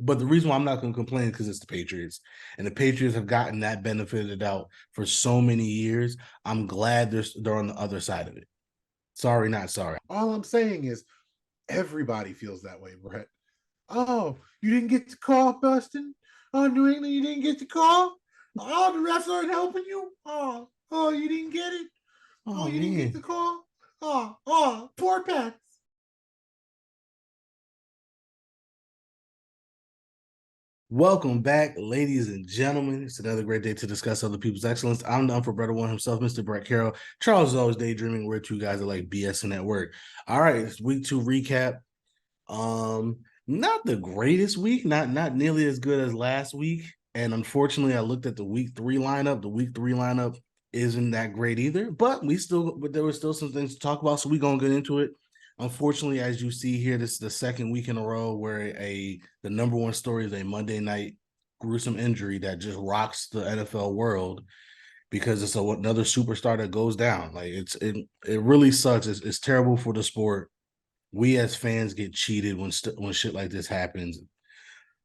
But the reason why I'm not going to complain is because it's the Patriots, and the Patriots have gotten that benefit of the doubt for so many years. I'm glad they're on the other side of it. Sorry, not sorry. All I'm saying is everybody feels that way, Brett. Oh, you didn't get the call, Bustin? Oh, New England, you didn't get the call? Oh, the refs aren't helping you? Oh, you didn't get it? Oh, Oh you didn't get the man. call? Poor Pats. Welcome back, ladies and gentlemen. It's another great day to discuss other people's excellence. I'm the unforbrother one himself, Mr. Brett Carroll. Charles is always daydreaming. We're two guys that like BSN at work. All right, it's week 2 recap. Not the greatest week, not nearly as good as last week. And unfortunately, I looked at the week 3 lineup. The week 3 lineup isn't that great either, but there were still some things to talk about. So we're gonna get into it. Unfortunately, as you see here, this is the second week in a row where the number one story is a Monday night gruesome injury that just rocks the NFL world because it's another superstar that goes down. Like it really sucks. It's terrible for the sport. We as fans get cheated when shit like this happens.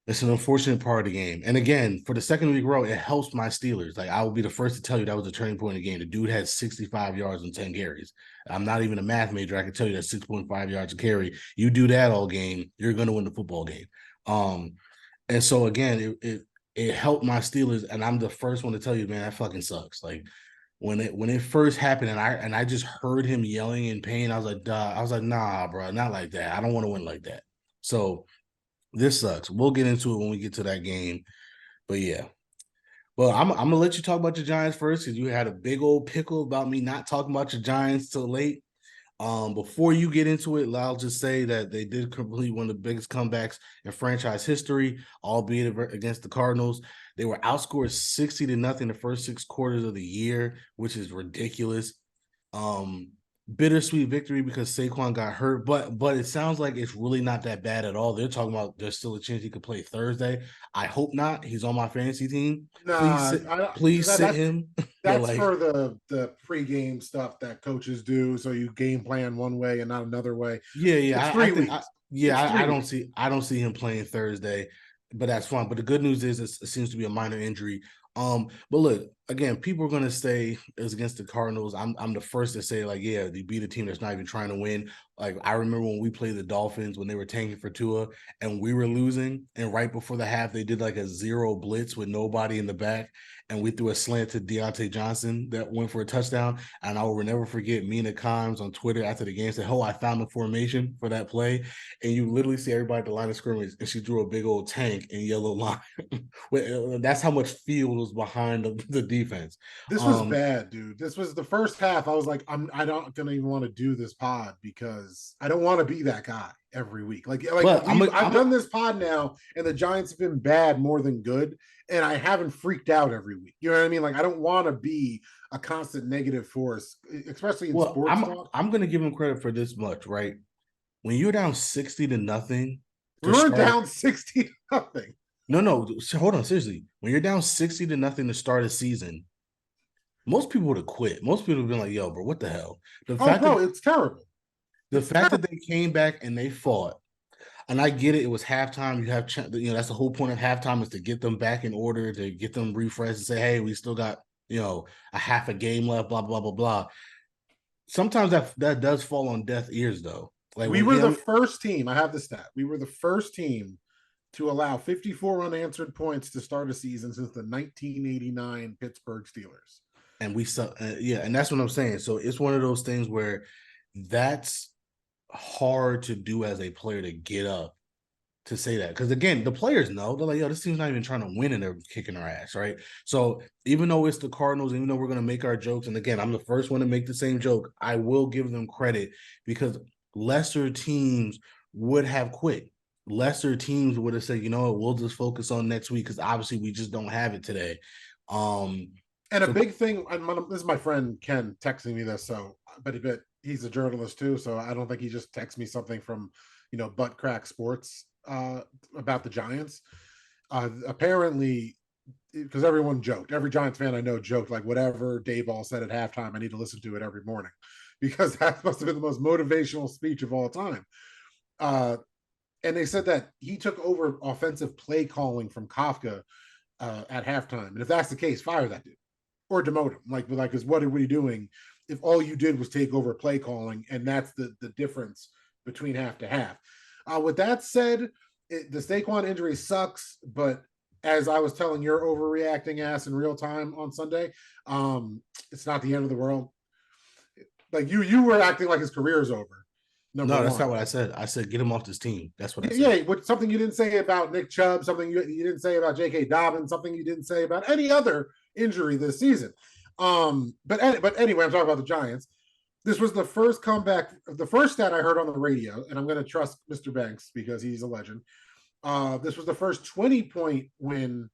It's an unfortunate part of the game. And again, for the second week row, it helps my Steelers. Like I will be the first to tell you that was a turning point in the game. The dude had 65 yards and 10 carries. I'm not even a math major. I can tell you that 6.5 yards a carry. You do that all game, you're going to win the football game. And so again, it helped my Steelers, and I'm the first one to tell you, man, that fucking sucks. Like when it first happened, and I just heard him yelling in pain, I was like, duh. I was like, nah, bro, not like that. I don't want to win like that. So this sucks. We'll get into it when we get to that game. But yeah. Well, I'm gonna let you talk about your Giants first because you had a big old pickle about me not talking about your Giants till late. Before you get into it, I'll just say that they did complete one of the biggest comebacks in franchise history, albeit against the Cardinals. They were outscored 60-0 the first 6 quarters of the year, which is ridiculous. Um, Bittersweet victory because Saquon got hurt, but it sounds like it's really not that bad at all. They're talking about there's still a chance he could play Thursday. I hope not. He's on my fantasy team. Nah, Please sit that's him. Yeah, that's like for the pregame stuff that coaches do. So you game plan one way and not another way. It's I three think weeks. yeah, It's three weeks. I don't see him playing Thursday, but that's fine. But the good news is it seems to be a minor injury. But look, again, people are gonna say it's against the Cardinals. I'm the first to say, like, yeah, they beat a team that's not even trying to win. Like, I remember when we played the Dolphins when they were tanking for Tua and we were losing, and right before the half, they did like a zero blitz with nobody in the back, and we threw a slant to Deontay Johnson that went for a touchdown. And I will never forget Mina Kimes on Twitter after the game said, "Oh, I found the formation for that play." And you literally see everybody at the line of scrimmage, and she drew a big old tank in yellow line. That's how much field was behind the defense. This was bad, dude. This was the first half. I was like, I don't gonna even want to do this pod because I don't want to be that guy every week. Like but I've done this pod now, and the Giants have been bad more than good, and I haven't freaked out every week. You know what I mean? Like I don't want to be a constant negative force, especially in well, sports talk. I'm going to give him credit for this much, right? When you're down 60-0 We to weren't start, down 60-0. no, hold on, seriously. When you're down 60-0 to start a season, most people would have quit. Most people would have been like, "Yo, bro, what the hell?" The Oh, fact that bro, it's terrible. the It's fact that terrible. they came back and they fought, and I get it. It was halftime. That's the whole point of halftime is to get them back in order, to get them refreshed, and say, "Hey, we still got a half a game left." Blah blah blah blah. Sometimes that does fall on deaf ears, though. Like We when were the him, first team. I have the stat. We were the first team to allow 54 unanswered points to start a season since the 1989 Pittsburgh Steelers. and we saw, yeah, and that's what I'm saying. So it's one of those things where that's hard to do as a player to get up to say that, because again, the players know they're like, "Yo, this team's not even trying to win, and they're kicking our ass," right? So even though it's the Cardinals, even though we're gonna make our jokes, and again, I'm the first one to make the same joke, I will give them credit because lesser teams would have quit. Lesser teams would have said, "You know what, we'll just focus on next week because obviously we just don't have it today." Um, And a so big thing, this is my friend Ken texting me this, but he's a journalist too, so I don't think he just texts me something from, Butt Crack Sports about the Giants. Apparently, because everyone joked, every Giants fan I know joked, like whatever Dayball said at halftime, I need to listen to it every morning because that must have been the most motivational speech of all time. Uh, and they said that he took over offensive play calling from Kafka at halftime. And if that's the case, fire that dude or demote him. Like, because what are we doing if all you did was take over play calling, and that's the difference between half to half. With that said, the Saquon injury sucks, but as I was telling your overreacting ass in real time on Sunday, it's not the end of the world. Like you were acting like his career is over. Number No, that's one. not what I said. I said get him off this team. That's what I said. Yeah, what something you didn't say about Nick Chubb, something you didn't say about J.K. Dobbins, something you didn't say about any other injury this season. But anyway, I'm talking about the Giants. This was the first comeback, the first stat I heard on the radio, and I'm going to trust Mr. Banks because he's a legend. This was the first 20-point win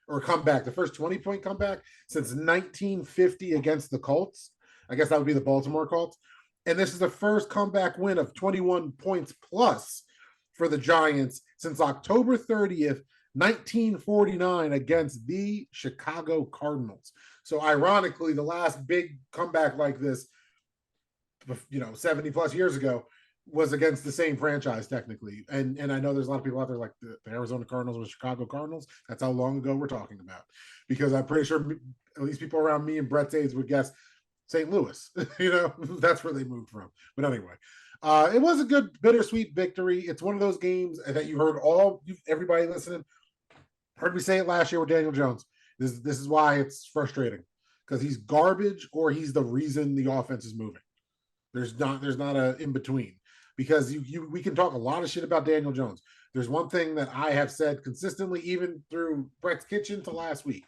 or comeback, the first 20-point comeback since 1950 against the Colts. I guess that would be the Baltimore Colts. And this is the first comeback win of 21 points plus for the Giants since October 30th, 1949 against the Chicago Cardinals. So ironically, the last big comeback like this, 70 plus years ago, was against the same franchise technically. And I know there's a lot of people out there like the Arizona Cardinals or Chicago Cardinals. That's how long ago we're talking about. Because I'm pretty sure at least people around me and Brett's age would guess St. Louis. That's where they moved from. But anyway, it was a good bittersweet victory. It's one of those games that you heard everybody listening heard me say it last year with Daniel Jones. This is why it's frustrating, because he's garbage or he's the reason the offense is moving. There's not a in between, because we can talk a lot of shit about Daniel Jones. There's one thing that I have said consistently, even through Brett's Kitchen to last week.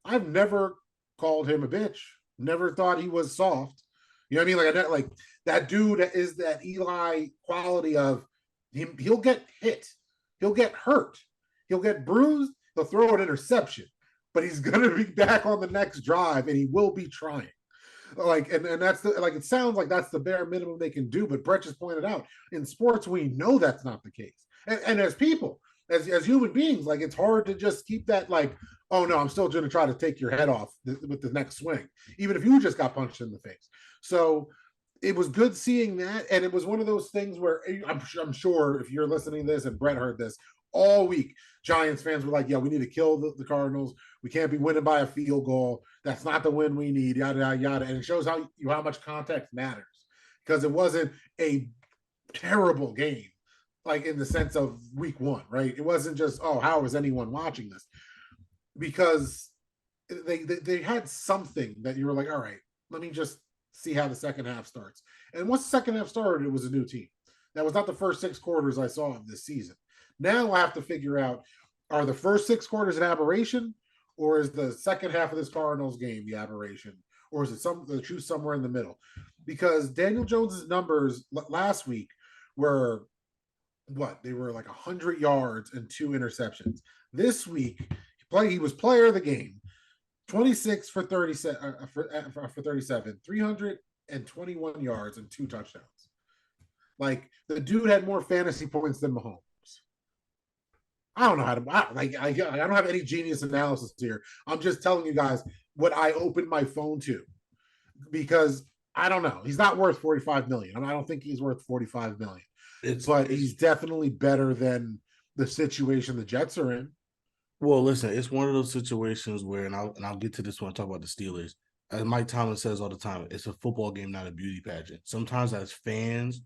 I've never called him a bitch. Never thought he was soft. You know what I mean? Like that dude is that Eli quality of him. He'll get hit. He'll get hurt. He'll get bruised. He'll throw an interception, but he's going to be back on the next drive and he will be trying. And that's it sounds like that's the bare minimum they can do. But Brett just pointed out, in sports, we know that's not the case. And as people, as human beings, like, it's hard to just keep that, like, oh no, I'm still going to try to take your head off with the next swing, even if you just got punched in the face. So it was good seeing that. And it was one of those things where I'm sure if you're listening to this and Brett heard this all week, Giants fans were like, yeah, we need to kill the Cardinals. We can't be winning by a field goal. That's not the win we need, yada, yada, yada. And it shows how much context matters, because it wasn't a terrible game, like in the sense of week one, right? It wasn't just, oh, how is anyone watching this? Because they had something that you were like, all right, let me just see how the second half starts. And once the second half started, it was a new team. That was not the first 6 quarters I saw of this season. Now I have to figure out, are the first 6 quarters an aberration, or is the second half of this Cardinals game the aberration, or is it the truth somewhere in the middle? Because Daniel Jones's numbers last week were they were like 100 yards and 2 interceptions. This week he was player of the game, 26 for 37 for 37, 321 yards and 2 touchdowns. Like, the dude had more fantasy points than Mahomes. I don't know how to, I don't have any genius analysis here. I'm just telling you guys what I opened my phone to, because I don't know. He's not worth 45 million. I don't think he's worth 45 million. But he's definitely better than the situation the Jets are in. Well, listen, it's one of those situations where, and I'll get to this when I talk about the Steelers. As Mike Tomlin says all the time, it's a football game, not a beauty pageant. Sometimes as fans,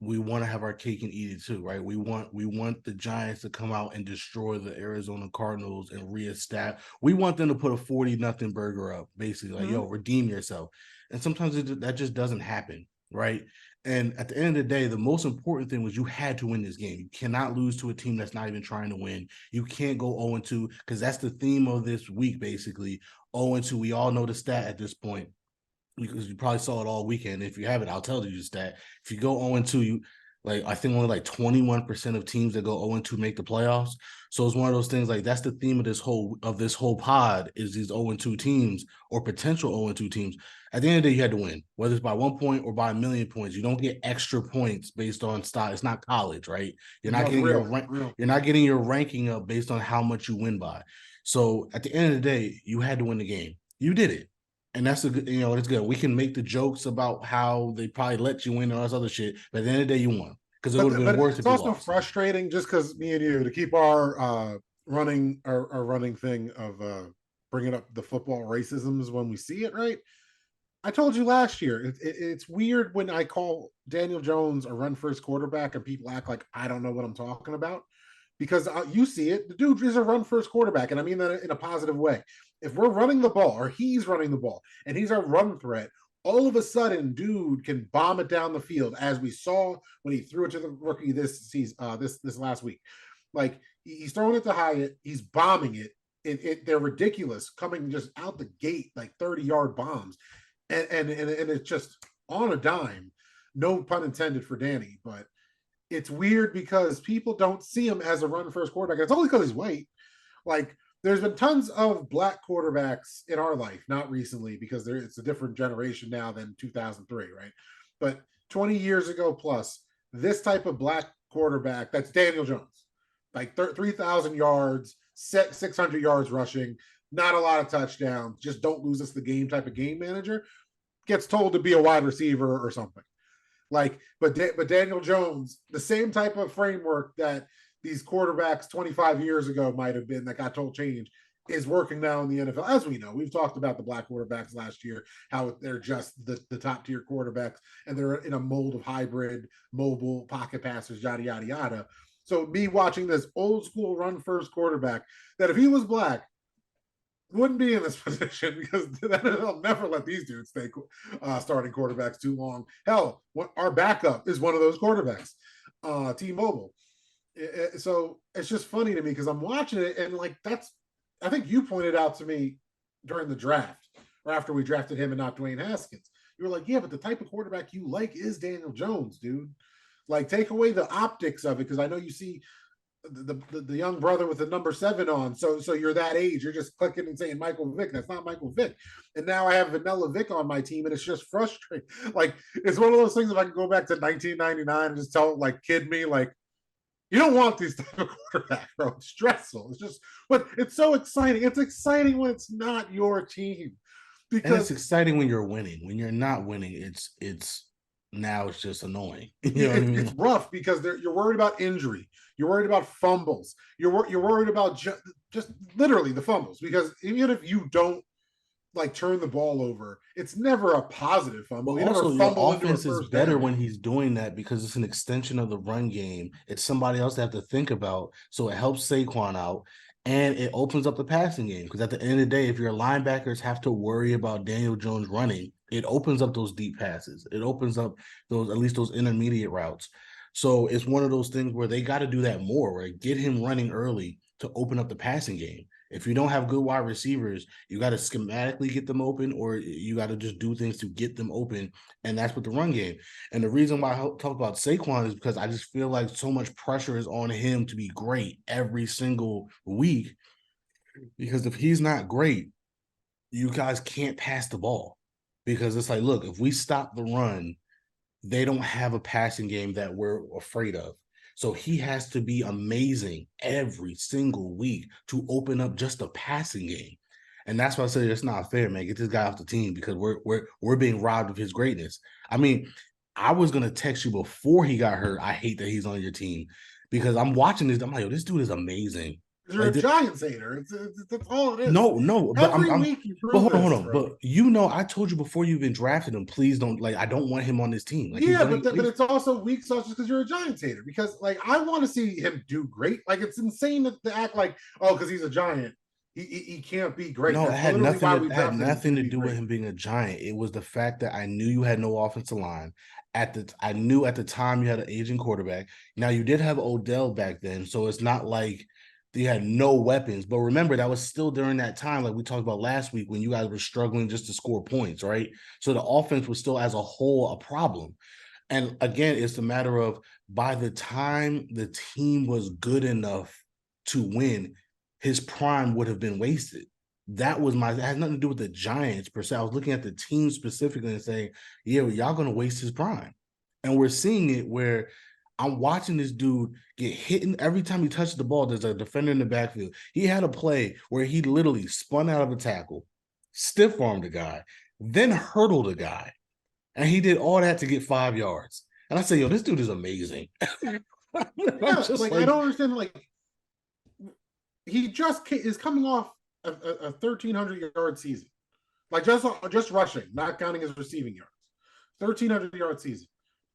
we want to have our cake and eat it too, right? We want the Giants to come out and destroy the Arizona Cardinals and reestablish. We want them to put a 40-0 burger up, basically, like, yo, redeem yourself. And sometimes that just doesn't happen, right? And at the end of the day, the most important thing was you had to win this game. You cannot lose to a team that's not even trying to win. You can't go 0-2, because that's the theme of this week, basically. 0-2, we all know the stat at this point, because you probably saw it all weekend. If you haven't, I'll tell you just that. If you go 0-2, I think only like 21% of teams that go 0-2 make the playoffs. So it's one of those things, like, that's the theme of this whole pod, is these 0-2 teams, or potential 0-2 teams. At the end of the day, you had to win, whether it's by 1 point or by 1,000,000 points. You don't get extra points based on style. It's not college, right? You're not getting you're not getting your ranking up based on how much you win by. So at the end of the day, you had to win the game. You did it. And that's it's good. We can make the jokes about how they probably let you win and all this other shit, but at the end of the day, you won. because it would have been worse It's if he also lost. frustrating just because me and you to keep our running thing of bringing up the football racisms when we see it, right? I told you last year, it's weird when I call Daniel Jones a run first quarterback and people act like I don't know what I'm talking about because you see it. The dude is a run first quarterback, and I mean that in a positive way. If we're running the ball or he's running the ball and he's our run threat, all of a sudden, dude can bomb it down the field, as we saw when he threw it to the rookie this season, this last week. Like he's throwing it to Hyatt, he's bombing it. They're ridiculous coming just out the gate like 30-yard bombs, and it's just on a dime. No pun intended for Danny, but it's weird because people don't see him as a run first quarterback. It's only because he's white. Like there's been tons of black quarterbacks in our life, not recently because it's a different generation now than 2003, right? But 20 years ago plus, this type of black quarterback, that's Daniel Jones, like 3,000 yards, 600 yards rushing, not a lot of touchdowns, just don't lose us the game type of game manager, gets told to be a wide receiver or something. Like, but Daniel Jones, the same type of framework that these quarterbacks 25 years ago might have been that got told change is working now in the NFL. As we know, we've talked about the black quarterbacks last year, how they're just the top tier quarterbacks and they're in a mold of hybrid, mobile pocket passers, yada, yada, yada. So me watching this old school run first quarterback that if he was black, wouldn't be in this position because they'll never let these dudes stay starting quarterbacks too long. Hell, our backup is one of those quarterbacks, T-Mobile. So it's just funny to me because I'm watching it and like I think you pointed out to me during the draft or after we drafted him and not Dwayne Haskins. You were like, yeah, but the type of quarterback you like is Daniel Jones, dude. Like take away the optics of it because I know you see the young brother with the number 7 on. So you're that age. You're just clicking and saying Michael Vick. That's not Michael Vick. And now I have Vanilla Vick on my team, and it's just frustrating. Like it's one of those things. If I can go back to 1999 and just tell like kid me like. You don't want these type of quarterback, bro. It's stressful. It's just, but it's so exciting. It's exciting when it's not your team, And it's because exciting when you're winning. When you're not winning, it's now it's just annoying. You know what I it's mean? rough because you're worried about injury. You're worried about fumbles. You're worried about just literally the fumbles because even if you don't like turn the ball over, it's never a positive But fumble. You never also, your fumble into a offense is first better down. when he's doing that because it's an extension of the run game. It's somebody else to have to think about. So it helps Saquon out and it opens up the passing game. Because at the end of the day, if your linebackers have to worry about Daniel Jones running, it opens up those deep passes. It opens up those, at least those intermediate routes. So it's one of those things where they got to do that more, right? Get him running early to open up the passing game. If you don't have good wide receivers, you got to schematically get them open, or you got to just do things to get them open. And that's what the run game. And the reason why I talk about Saquon is because I just feel like so much pressure is on him to be great every single week. Because if he's not great, you guys can't pass the ball. Because it's like, look, if we stop the run, they don't have a passing game that we're afraid of. So he has to be amazing every single week to open up just a passing game. And that's why I say it's not fair, man. Get this guy off the team because we're being robbed of his greatness. I mean, I was gonna text you before he got hurt. I hate that he's on your team because I'm watching this. I'm like, yo, this dude is amazing. You're Like a Giants hater. That's all it is. no, but Every week you but prove hold this, on. bro. But you know, I told you before you even drafted him, please don't like I don't want him on this team. Like he's Yeah, gonna but get but wasted. it's also weak sauce just because you're a Giants hater. Because like I want to see him do great. Like it's insane to act like because he's a Giant, he can't be great. No, That's literally why we it had drafted him nothing to to be do with great. him being a giant. It was the fact that I knew you had no offensive line. I knew at the time you had an aging quarterback. Now you did have Odell back then, so it's not like you had no weapons. But remember, that was still during that time, like we talked about last week, when you guys were struggling just to score points, right? So the offense was still as a whole a problem. And again, it's a matter of by the time the team was good enough to win, his prime would have been wasted. That was it has nothing to do with the Giants per se. I was looking at the team specifically and saying, yeah, well, y'all gonna waste his prime. And we're seeing it where I'm watching this dude get hit every time he touches the ball. There's a defender in the backfield. He had a play where he literally spun out of a tackle, stiff armed a guy, then hurdled a guy. And he did all that to get 5 yards. And I say, yo, this dude is amazing. I'm Yeah, just like I don't understand. Like he just is coming off a 1,300-yard season, like just rushing, not counting his receiving yards. 1,300-yard season,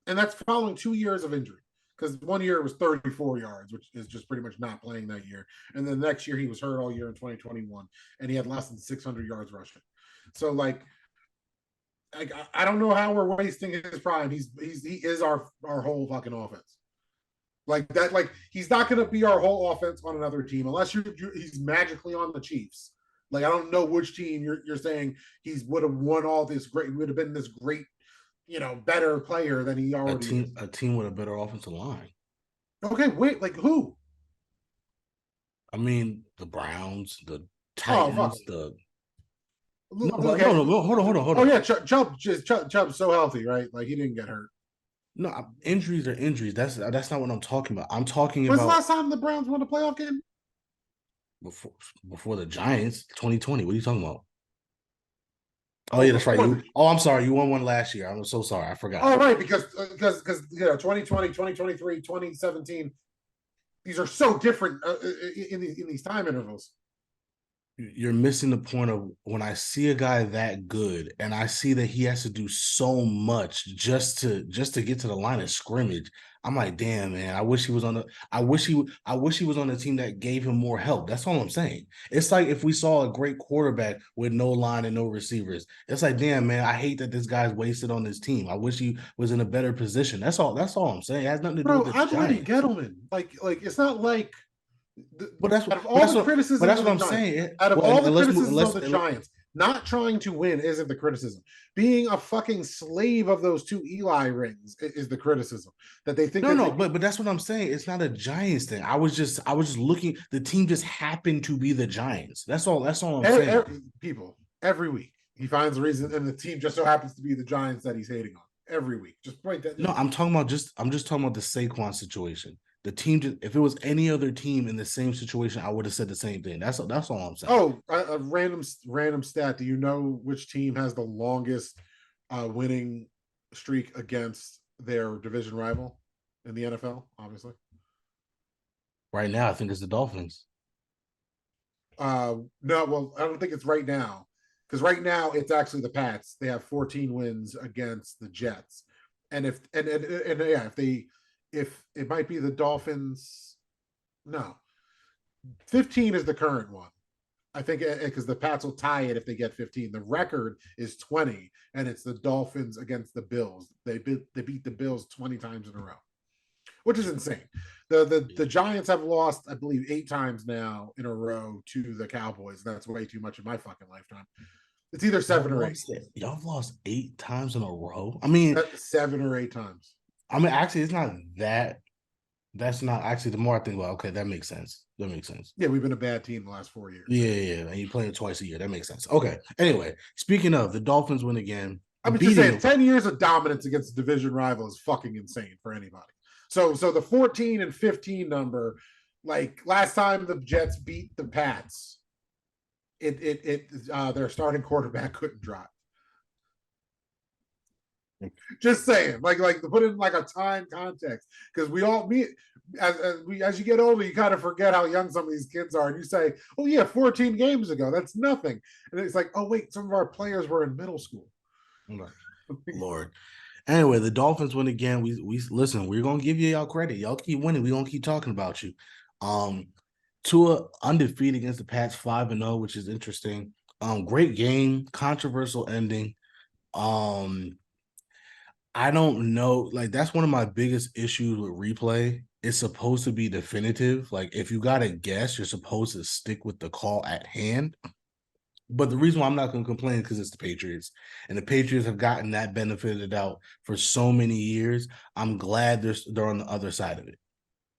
and that's following 2 years of injury. Because 1 year it was 34 yards, which is just pretty much not playing that year. And then the next year he was hurt all year in 2021, and he had less than 600 yards rushing. So like I don't know how we're wasting his prime. He is our whole fucking offense. Like that, like he's not going to be our whole offense on another team unless he's magically on the Chiefs. Like I don't know which team you're saying he's would have won all this great, would have been this great, better player than he already is. a team with a better offensive line. Okay, wait, like who? I mean, the Browns, the Oh fuck. Titans, the Okay. no, hold Oh on. yeah, Chubb's so healthy, right? Like he didn't get hurt. No, injuries are injuries. That's not what I'm talking about. I'm talking When's the about last time the Browns won a playoff game? before before the Giants, 2020. What are you talking about? Oh Oh, yeah, that's right. before the. I'm sorry. You won one last year. I'm so sorry. I forgot. Oh right, because 2020, 2023, 2017. These are so different in these time intervals. You're missing the point of when I see a guy that good and I see that he has to do so much just to get to the line of scrimmage. I'm like, damn, man, I wish he was on a team that gave him more help. That's all I'm saying. It's like if we saw a great quarterback with no line and no receivers. It's like, damn, man, I hate that this guy's wasted on this team. I wish he was in a better position. That's all I'm saying. It has nothing to do with Bro, the I blame Giants. Gettleman. Like it's not like But that's out of but all that's the what but criticisms that's of what the I'm Giants, saying. out of Well, all the and let's move. criticisms of the Giants, not trying to win isn't the criticism. Being a fucking slave of those two Eli rings is the criticism that they think No, that they no, can. but that's what I'm saying. It's not a Giants thing. I was just looking. The team just happened to be the Giants. That's all I'm saying. People every week he finds a reason, and the team just so happens to be the Giants that he's hating on every week. Just point that. No, Just I'm just talking about the Saquon situation. The team just, if it was any other team in the same situation, I would have said the same thing. That's all I'm saying. oh, a random stat. Do you know which team has the longest winning streak against their division rival in the NFL? Obviously. Right now, I think it's the Dolphins. No, well, I don't think it's right now because right now it's actually the Pats. They have 14 wins against the Jets, and if yeah, if it might be the Dolphins, no, 15 is the current one. I think because the Pats will tie it if they get 15. The record is 20, and it's the Dolphins against the Bills. They beat the Bills 20 times in a row, which is insane. The Giants have lost, I believe, 8 times now in a row to the Cowboys. That's way too much in my fucking lifetime. It's either Y'all 7 or 8. lost it. Y'all lost 8 times in a row. I mean, 7 or 8 times. actually, it's not that. That's not actually. The more I think about, okay, that makes sense. That makes sense. Yeah, we've been a bad team the last 4 years. Yeah, and you play it twice a year. That makes sense. Okay. Anyway, speaking of the Dolphins win again, I mean, just beating saying, 10 years of dominance against a division rival is fucking insane for anybody. So the 14 and 15 number, like last time the Jets beat the Pats, their starting quarterback couldn't drive. Just saying, like to put it in like a time context, because we all meet as you get older, you kind of forget how young some of these kids are, and you say, "Oh yeah, 14 games ago, that's nothing," and it's like, "Oh wait, some of our players were in middle school." Lord. Anyway, the Dolphins win again. We listen. We're gonna give y'all credit. Y'all keep winning. We gonna keep talking about you. Tua undefeated against the Pats 5-0, which is interesting. Great game, controversial ending. Um, I don't know. Like that's one of my biggest issues with replay. It's supposed to be definitive. Like if you got to guess, you're supposed to stick with the call at hand. But the reason why I'm not going to complain is because it's the Patriots, and the Patriots have gotten that benefit of the doubt for so many years. I'm glad they're on the other side of it.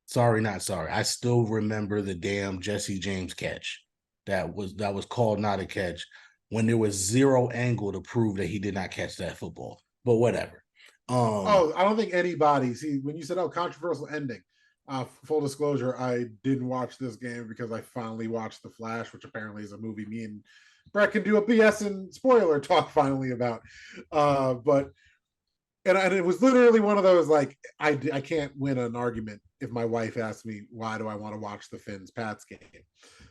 Sorry, not sorry. I still remember the damn Jesse James catch that was called not a catch when there was zero angle to prove that he did not catch that football. But whatever. Oh, I don't think anybody see when you said, "Oh, controversial ending." Full disclosure, I didn't watch this game because I finally watched The Flash, which apparently is a movie me and Brett can do a BSN spoiler talk finally about. But And it was literally one of those like I can't win an argument if my wife asks me why do I want to watch the Finns Pats game.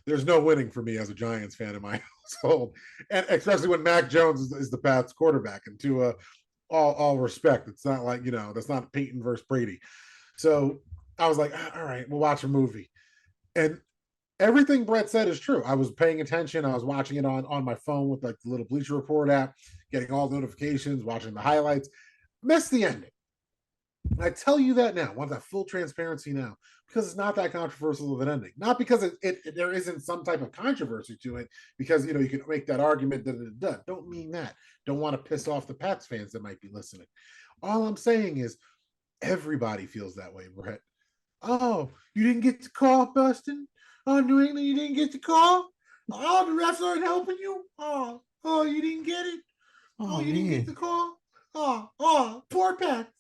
There's no winning for me as a Giants fan in my household, and especially when Mac Jones is the Pats quarterback. And to all respect, it's not like that's not Peyton versus Brady. So I was like, all right, we'll watch a movie, and everything Brett said is true. I was paying attention. I was watching it on my phone with like the little Bleacher Report app, getting all the notifications, watching the highlights. Missed the ending. I tell you that now. I want that full transparency now because it's not that controversial of an ending. Not because there isn't some type of controversy to it. Because you can make that argument that. Don't mean that. Don't want to piss off the Pats fans that might be listening. All I'm saying is everybody feels that way, Brett. Oh, you didn't get the call, Bustin? Oh, New England, you didn't get the call? Oh, the refs aren't helping you? Oh, you didn't get it? Oh, you didn't get the call? Poor Pats.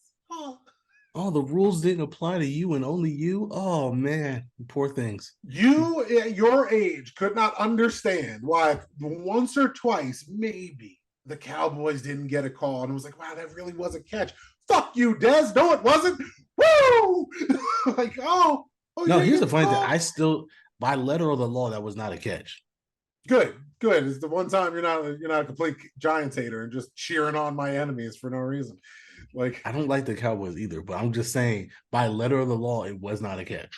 Oh, the rules didn't apply to you and only you? Oh, man. Poor things. You, at your age, could not understand why once or twice, maybe, the Cowboys didn't get a call. And it was like, wow, that really was a catch. Fuck you, Des. No, it wasn't. Woo! Like, no, here's the funny thing. I still, by letter of the law, that was not a catch. Good. It's the one time you're not a complete Giants hater and just cheering on my enemies for no reason. Like, I don't like the Cowboys either, but I'm just saying, by letter of the law, it was not a catch.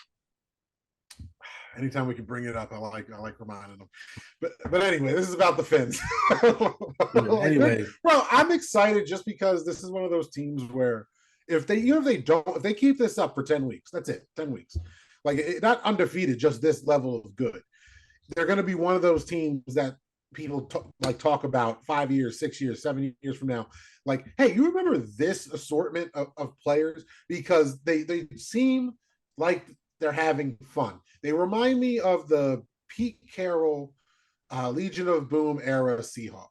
Anytime we can bring it up, I like reminding them. But anyway, this is about the Finns. Anyway, bro, I'm excited just because this is one of those teams where if they keep this up for 10 weeks, that's it, 10 weeks. Like not undefeated, just this level of good. They're going to be one of those teams that people talk about 5 years, 6 years, 7 years from now. Like, hey, you remember this assortment of players because they seem like they're having fun. They remind me of the Pete Carroll, Legion of Boom era Seahawks.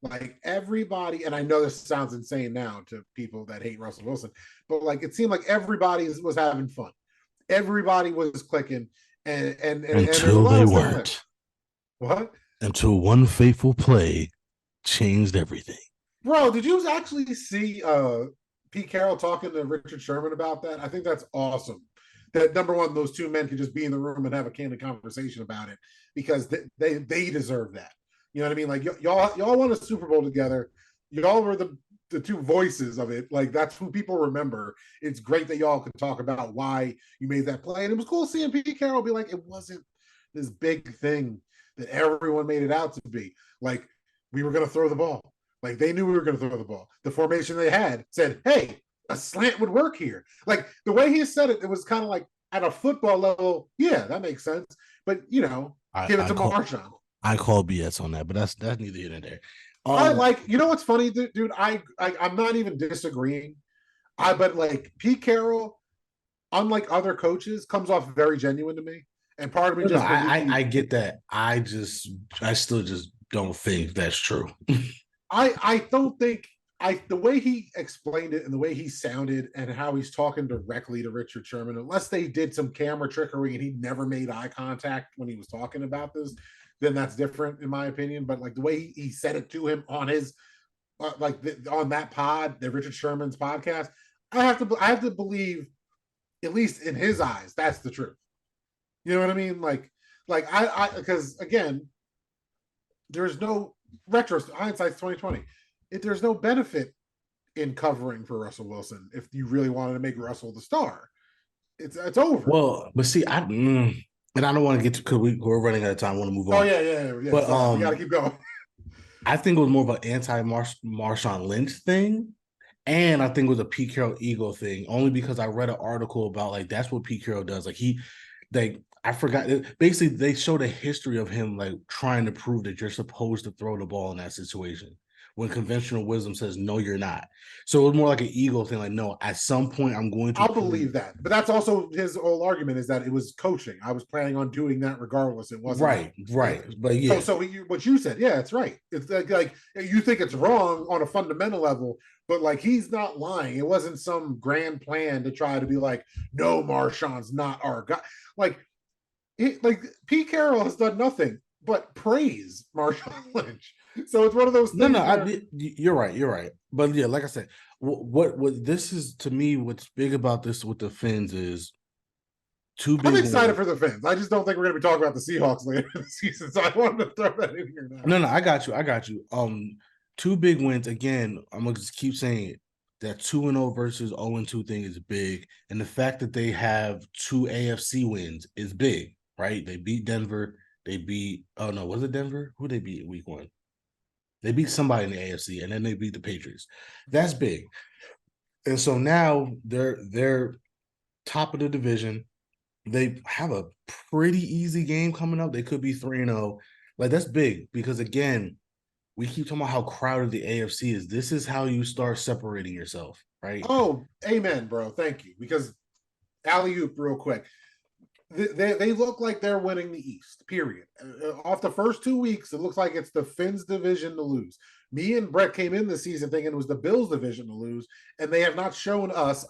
Like everybody, and I know this sounds insane now to people that hate Russell Wilson, but like it seemed like everybody was having fun. Everybody was clicking, and until they weren't. What? Until one fateful play changed everything. Bro, did you actually see Pete Carroll talking to Richard Sherman about that? I think that's awesome. That number one, those two men could just be in the room and have a candid conversation about it because they deserve that. You know what I mean? Like y'all won a Super Bowl together. Y'all were the two voices of it. Like that's who people remember. It's great that y'all could talk about why you made that play. And it was cool seeing Pete Carroll be like, it wasn't this big thing that everyone made it out to be. Like we were going to throw the ball. Like they knew we were going to throw the ball. The formation they had said, hey, a slant would work here. Like the way he said it, it was kind of like at a football level, yeah, that makes sense. But give it to Marshawn. I call BS on that, but that's neither here nor there. I like, what's funny, dude? I'm not even disagreeing. But like Pete Carroll, unlike other coaches, comes off very genuine to me. And part of me just I get that. I still just don't think that's true. I don't think the way he explained it and the way he sounded and how he's talking directly to Richard Sherman, unless they did some camera trickery and he never made eye contact when he was talking about this, then that's different in my opinion. But like the way he said it to him on his on that pod, the Richard Sherman's podcast, I have to believe, at least in his eyes, that's the truth. You know what I mean? Like I because again, there's no hindsight's 2020. If there's no benefit in covering for Russell Wilson, if you really wanted to make Russell the star, it's over. Well, but see, and I don't want to get to because we're running out of time. I want to move on. Oh yeah. But we got to keep going. I think it was more of an anti-Marshawn Lynch thing, and I think it was a Pete Carroll ego thing. Only because I read an article about like that's what Pete Carroll does. Like I forgot. Basically, they showed a history of him like trying to prove that you're supposed to throw the ball in that situation when conventional wisdom says no, you're not. So it was more like an ego thing. Like, no, at some point I'm going to. I'll believe that, but that's also his whole argument is that it was coaching. I was planning on doing that regardless. It wasn't right. But yeah. So what you said, yeah, it's right. It's like you think it's wrong on a fundamental level, but like he's not lying. It wasn't some grand plan to try to be like, no, Marshawn's not our guy. Like Pete Carroll has done nothing but praise Marshawn Lynch. So it's one of those things. You're right. But yeah, like I said, what this is to me, what's big about this with the Finns is two I'm big excited wins. for the Finns. I just don't think we're going to be talking about the Seahawks later in the season, so I wanted to throw that in here now. No, no, I got you. I got you. Two big wins. Again, I'm gonna just keep saying it. That 2-0 versus 0-2 thing is big. And the fact that they have two AFC wins is big, right? They beat Denver. They beat, oh no, was it Denver? Who they beat week one? They beat somebody in the AFC and then they beat the Patriots. That's big. And so now they're top of the division. They have a pretty easy game coming up. They could be 3-0. Like that's big because again, we keep talking about how crowded the AFC is. This is how you start separating yourself, right? Oh, amen, bro. Thank you. Because alley oop, real quick. They look like they're winning the East. Period. Off the first 2 weeks, it looks like it's the Finns division to lose. Me and Brett came in this season thinking it was the Bills division to lose, and they have not shown us.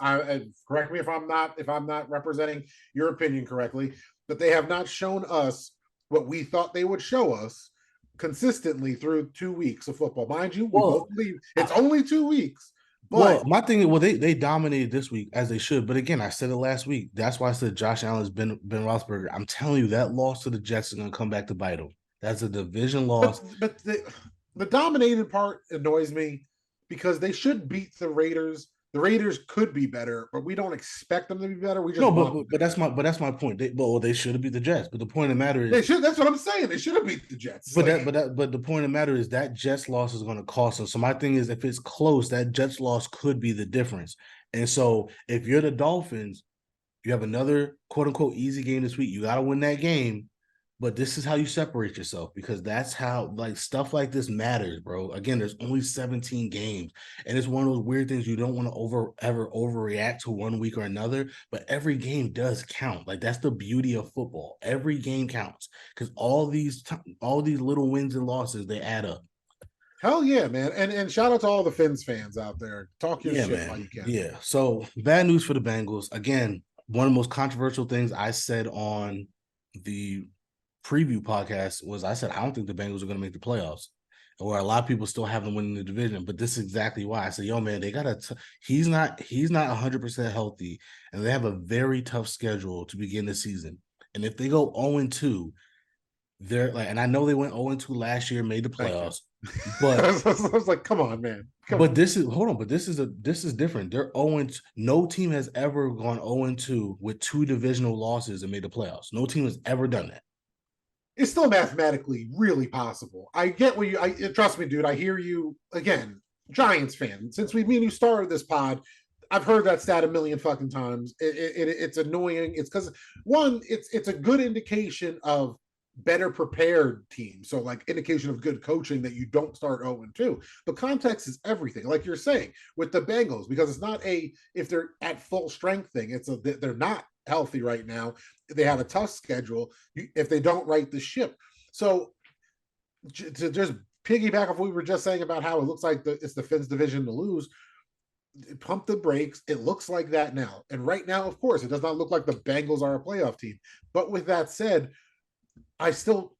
Correct me if I'm not representing your opinion correctly, but they have not shown us what we thought they would show us consistently through 2 weeks of football. Mind you, we both Well, believe it's only 2 weeks, well, but my thing is, well, they dominated this week as they should. But again, I said it last week. That's why I said Josh Allen's Ben Roethlisberger. I'm telling you, that loss to the Jets is going to come back to bite them. That's a division loss. but the dominated part annoys me because they should beat the Raiders. The Raiders could be better, but we don't expect them to be better. We just No, want them to be better. but that's my point. They should have beat the Jets. But the point of the matter They is, should. That's what I'm saying. They should have beat the Jets. Like, but the point of the matter is that Jets loss is going to cost them. So my thing is, if it's close, that Jets loss could be the difference. And so if you're the Dolphins, you have another quote unquote easy game this week. You got to win that game. But this is how you separate yourself because that's how like stuff like this matters, bro. Again, there's only 17 games, and it's one of those weird things you don't want to ever overreact to one week or another. But every game does count. Like that's the beauty of football. Every game counts because all these little wins and losses they add up. hell yeah, man. And shout out to all the Finns fans out there. Talk your Yeah, shit while man. you can. Yeah. So bad news for the Bengals. Again, one of the most controversial things I said on the preview podcast was I said I don't think the Bengals are going to make the playoffs, or a lot of people still have them winning the division. But this is exactly why I said, "Yo, man, they got he's not 100% healthy, and they have a very tough schedule to begin the season. And if they go 0-2, they're like, and I know they went 0-2 last year, made the Thank you. playoffs, I but was like, come on, man. Come but on. this is hold on, but this is different. They're 0. No team has ever gone 0-2 with two divisional losses and made the playoffs. No team has ever done that. It's still mathematically really possible. I get what I trust me, dude. I hear you again, Giants fan. Since me and you started this pod, I've heard that stat a million fucking times. It's annoying. It's because one, it's a good indication of better prepared teams. So like indication of good coaching that you don't start 0-2. But context is everything. Like you're saying with the Bengals, because it's not a if they're at full strength thing. It's a they're not healthy right now. They have a tough schedule if they don't right the ship. So to just piggyback off what we were just saying about how it looks like it's the Finns division to lose, pump the brakes. It looks like that now. And right now, of course, it does not look like the Bengals are a playoff team. But with that said, I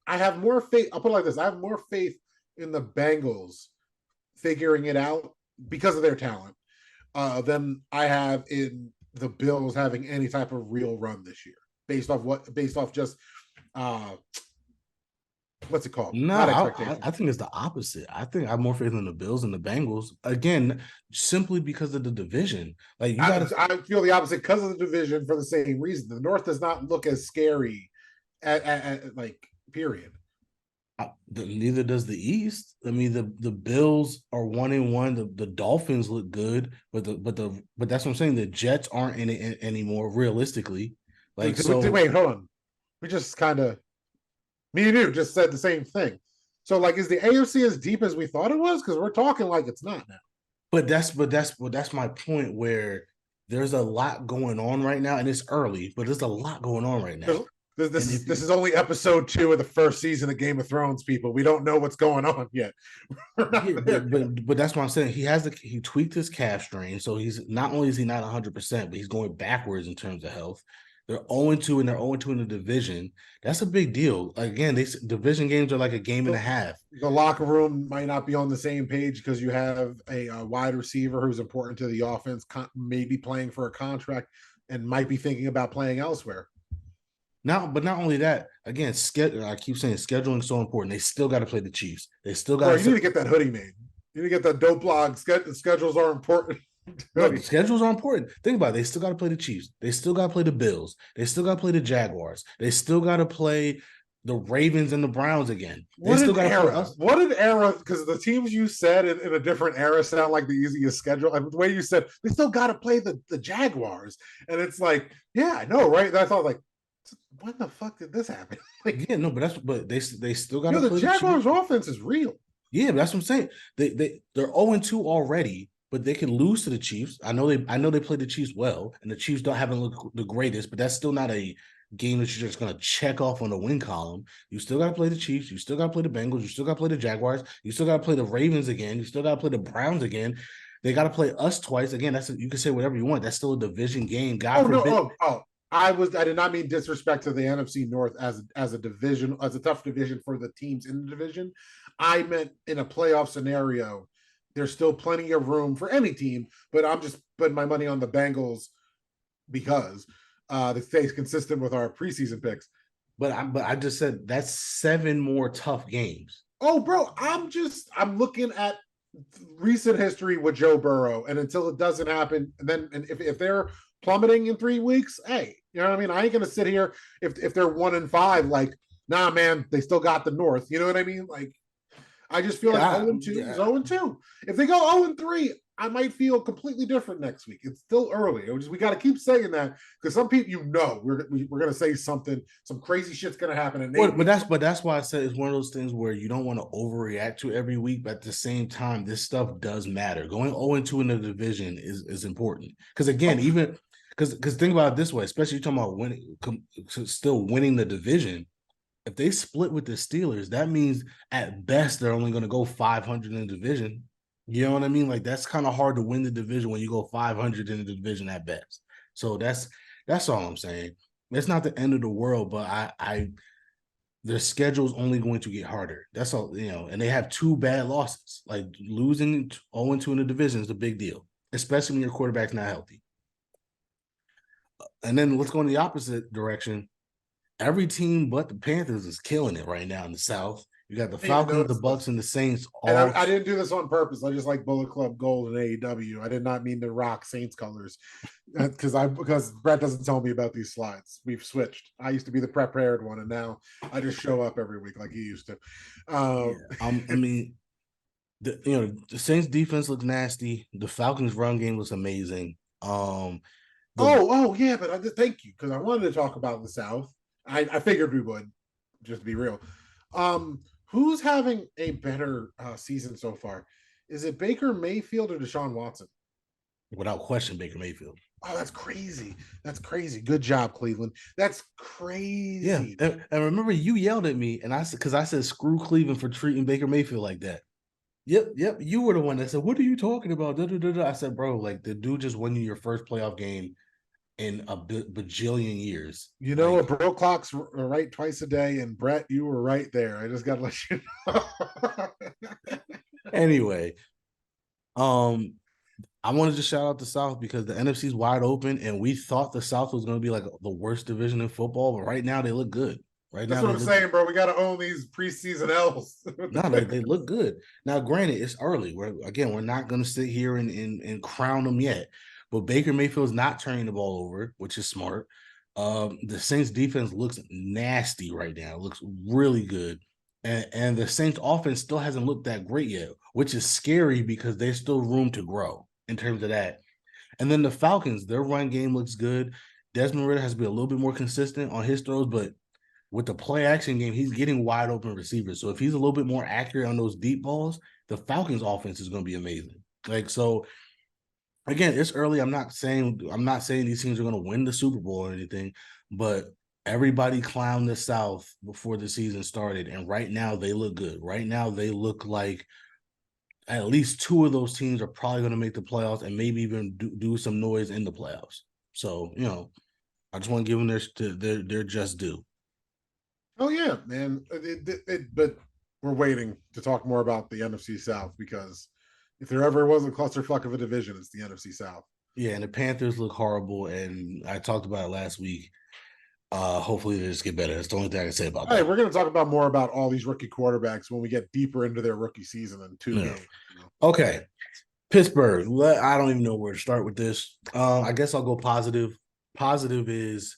have more faith. I'll put it like this. I have more faith in the Bengals figuring it out because of their talent than I have in the Bills having any type of real run this year based off just what's it called? No, Not expectations. I think it's the opposite. I think I have more faith in the Bills and the Bengals. Again, simply because of the division. Like you got to. I feel the opposite because of the division for the same reason. The North does not look as scary at like period. Neither does the East. I mean, the Bills are 1-1. The Dolphins look good, but that's what I'm saying. The Jets aren't in it anymore, realistically. Like so. Wait, hold on. We just kind of me and you just said the same thing. So like, is the AFC as deep as we thought it was? Because we're talking like it's not now. But that's my point where there's a lot going on right now, and it's early, but there's a lot going on right now. This is only episode 2 of the first season of Game of Thrones, people. We don't know what's going on yet. Yeah, but that's what I'm saying. He tweaked his calf strain, so he's not only is he not 100%, but he's going backwards in terms of health. They're 0-2 and they're 0-2 in the division. That's a big deal. Again, division games are like a game and a half. The locker room might not be on the same page because you have a wide receiver who's important to the offense, maybe playing for a contract and might be thinking about playing elsewhere. Now, but not only that, again, I keep saying scheduling is so important. They still got to play the Chiefs. They still got Bro, to. you need to get that hoodie made. You need to get that dope blog. Schedules are important. No, the schedules are important. Think about it. They still got to play the Chiefs. They still got to play the Bills. They still got to play the Jaguars. They still got to play the Ravens and the Browns again. They still got to play us. What an era! Because the teams you said in a different era sound like the easiest schedule. And the way you said they still got to play the Jaguars, and it's like, yeah, I know, right? That's all like, when the fuck did this happen? Like, yeah, no, but they still got to the play Jaguars' the offense is real. Yeah, that's what I'm saying. They're 0-2 already, but they can lose to the Chiefs. I know they played the Chiefs well, and the Chiefs haven't looked the greatest, but that's still not a game that you're just gonna check off on the win column. You still gotta play the Chiefs, you still gotta play the Bengals, you still gotta play the Jaguars, you still gotta play the Ravens again, you still gotta play the Browns again. They gotta play us twice. Again, you can say whatever you want. That's still a division game. God forbid. I did not mean disrespect to the NFC North as a division, as a tough division for the teams in the division. I meant in a playoff scenario, there's still plenty of room for any team, but I'm just putting my money on the Bengals because they stay consistent with our preseason picks. But I just said that's 7 more tough games. Oh, bro, I'm looking at recent history with Joe Burrow, and until it doesn't happen, and if they're plummeting in 3 weeks, hey, you know what I mean? I ain't gonna sit here if they're 1-5, like, nah, man, they still got the North. You know what I mean? Like, I just feel like 0-2 is 0-2. If they go 0-3, I might feel completely different next week. It's still early. We got to keep saying that because some people, we're gonna say something, some crazy shit's gonna happen. And but that's why I said it's one of those things where you don't want to overreact to every week, but at the same time, this stuff does matter. Going 0-2 in the division is important because again, even because think about it this way, especially talking about still winning the division. If they split with the Steelers, that means at best they're only going to go 500 in the division. You know what I mean? Like that's kind of hard to win the division when you go 500 in the division at best. So that's all I'm saying. It's not the end of the world, but their schedule's only going to get harder. That's all, and they have 2 bad losses. Like losing 0-2 in the division is a big deal, especially when your quarterback's not healthy. And then let's go in the opposite direction. Every team but the Panthers is killing it right now in the South. You got the Falcons, the Bucks, and the Saints. And I didn't do this on purpose. I just like Bullet Club Gold and AEW. I did not mean to rock Saints colors because Brett doesn't tell me about these slides. We've switched. I used to be the prepared one, and now I just show up every week like he used to. I mean, the Saints defense looks nasty. The Falcons run game looks amazing. Yeah, but thank you because I wanted to talk about the South. I figured we would, just to be real. Who's having a better season so far? Is it Baker Mayfield or Deshaun Watson? Without question, Baker Mayfield. Oh, that's crazy. That's crazy. Good job, Cleveland. That's crazy. Yeah. And remember, you yelled at me, and I said, screw Cleveland for treating Baker Mayfield like that. Yep. You were the one that said, what are you talking about? I said, bro, like the dude just won you your first playoff game in a bajillion years. A broke clock's right twice a day, and Brett, you were right there. I just got to let you know. Anyway, I wanted to shout out the South because the NFC's wide open, and we thought the South was going to be like the worst division in football, but right now they look good. That's what I'm saying, bro. We got to own these preseason L's. No, they look good. Now, granted, it's early. We're not going to sit here and crown them yet. But Baker Mayfield's not turning the ball over, which is smart. The Saints defense looks nasty right now. It looks really good. And the Saints offense still hasn't looked that great yet, which is scary because there's still room to grow in terms of that. And then the Falcons, their run game looks good. Desmond Ridder has to be a little bit more consistent on his throws, but with the play action game, he's getting wide open receivers. So if he's a little bit more accurate on those deep balls, the Falcons offense is going to be amazing. So again, it's early. I'm not saying these teams are going to win the Super Bowl or anything, but everybody clowned the South before the season started, and right now they look good. Right now they look like at least 2 of those teams are probably going to make the playoffs and maybe even do some noise in the playoffs. So, I just want to give them their just due. Oh yeah, man. But we're waiting to talk more about the NFC South because if there ever was a clusterfuck of a division, it's the NFC South. Yeah, and the Panthers look horrible, and I talked about it last week. Hopefully they just get better. That's the only thing I can say about Hey, that. we're going to talk about more about all these rookie quarterbacks when we get deeper into their rookie season in two Yeah. games. You know? Okay. Pittsburgh. I don't even know where to start with this. I guess I'll go positive. Positive is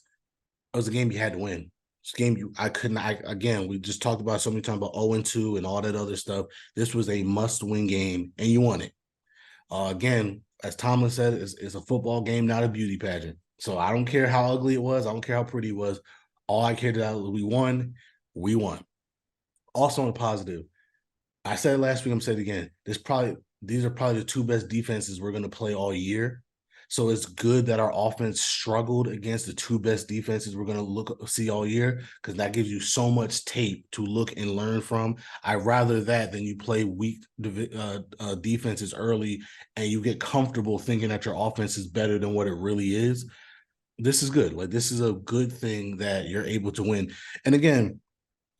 it was a game you had to win. It's a game I couldn't. Again, we just talked about so many times about 0-2 and all that other stuff. This was a must-win game, and you won it. Again, as Tomlin said, it's a football game, not a beauty pageant. So I don't care how ugly it was. I don't care how pretty it was. All I cared about was we won. We won. Also on the positive, I said it last week, I'm saying it again. These are probably the two best defenses we're going to play all year. So it's good that our offense struggled against the two best defenses we're going to see all year, because that gives you so much tape to look and learn from. I'd rather that than you play weak defenses early and you get comfortable thinking that your offense is better than what it really is. This is good. Like, this is a good thing that you're able to win. And again,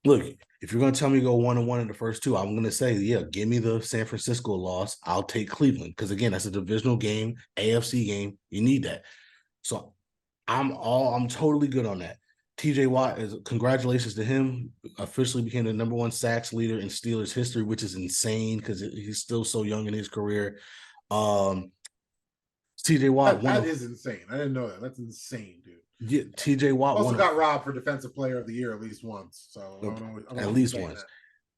look, if you're going to tell me to go 1-1 in the first two, I'm going to say, yeah, give me the San Francisco loss. I'll take Cleveland because, again, that's a divisional game, AFC game. You need that. So I'm totally good on that. TJ Watt, congratulations to him. Officially became the number one sacks leader in Steelers history, which is insane because he's still so young in his career. TJ Watt That is insane. I didn't know that. That's insane, dude. yeah, TJ Watt Also won got robbed for Defensive Player of the Year at least once. So I don't at know who's least saying once. that.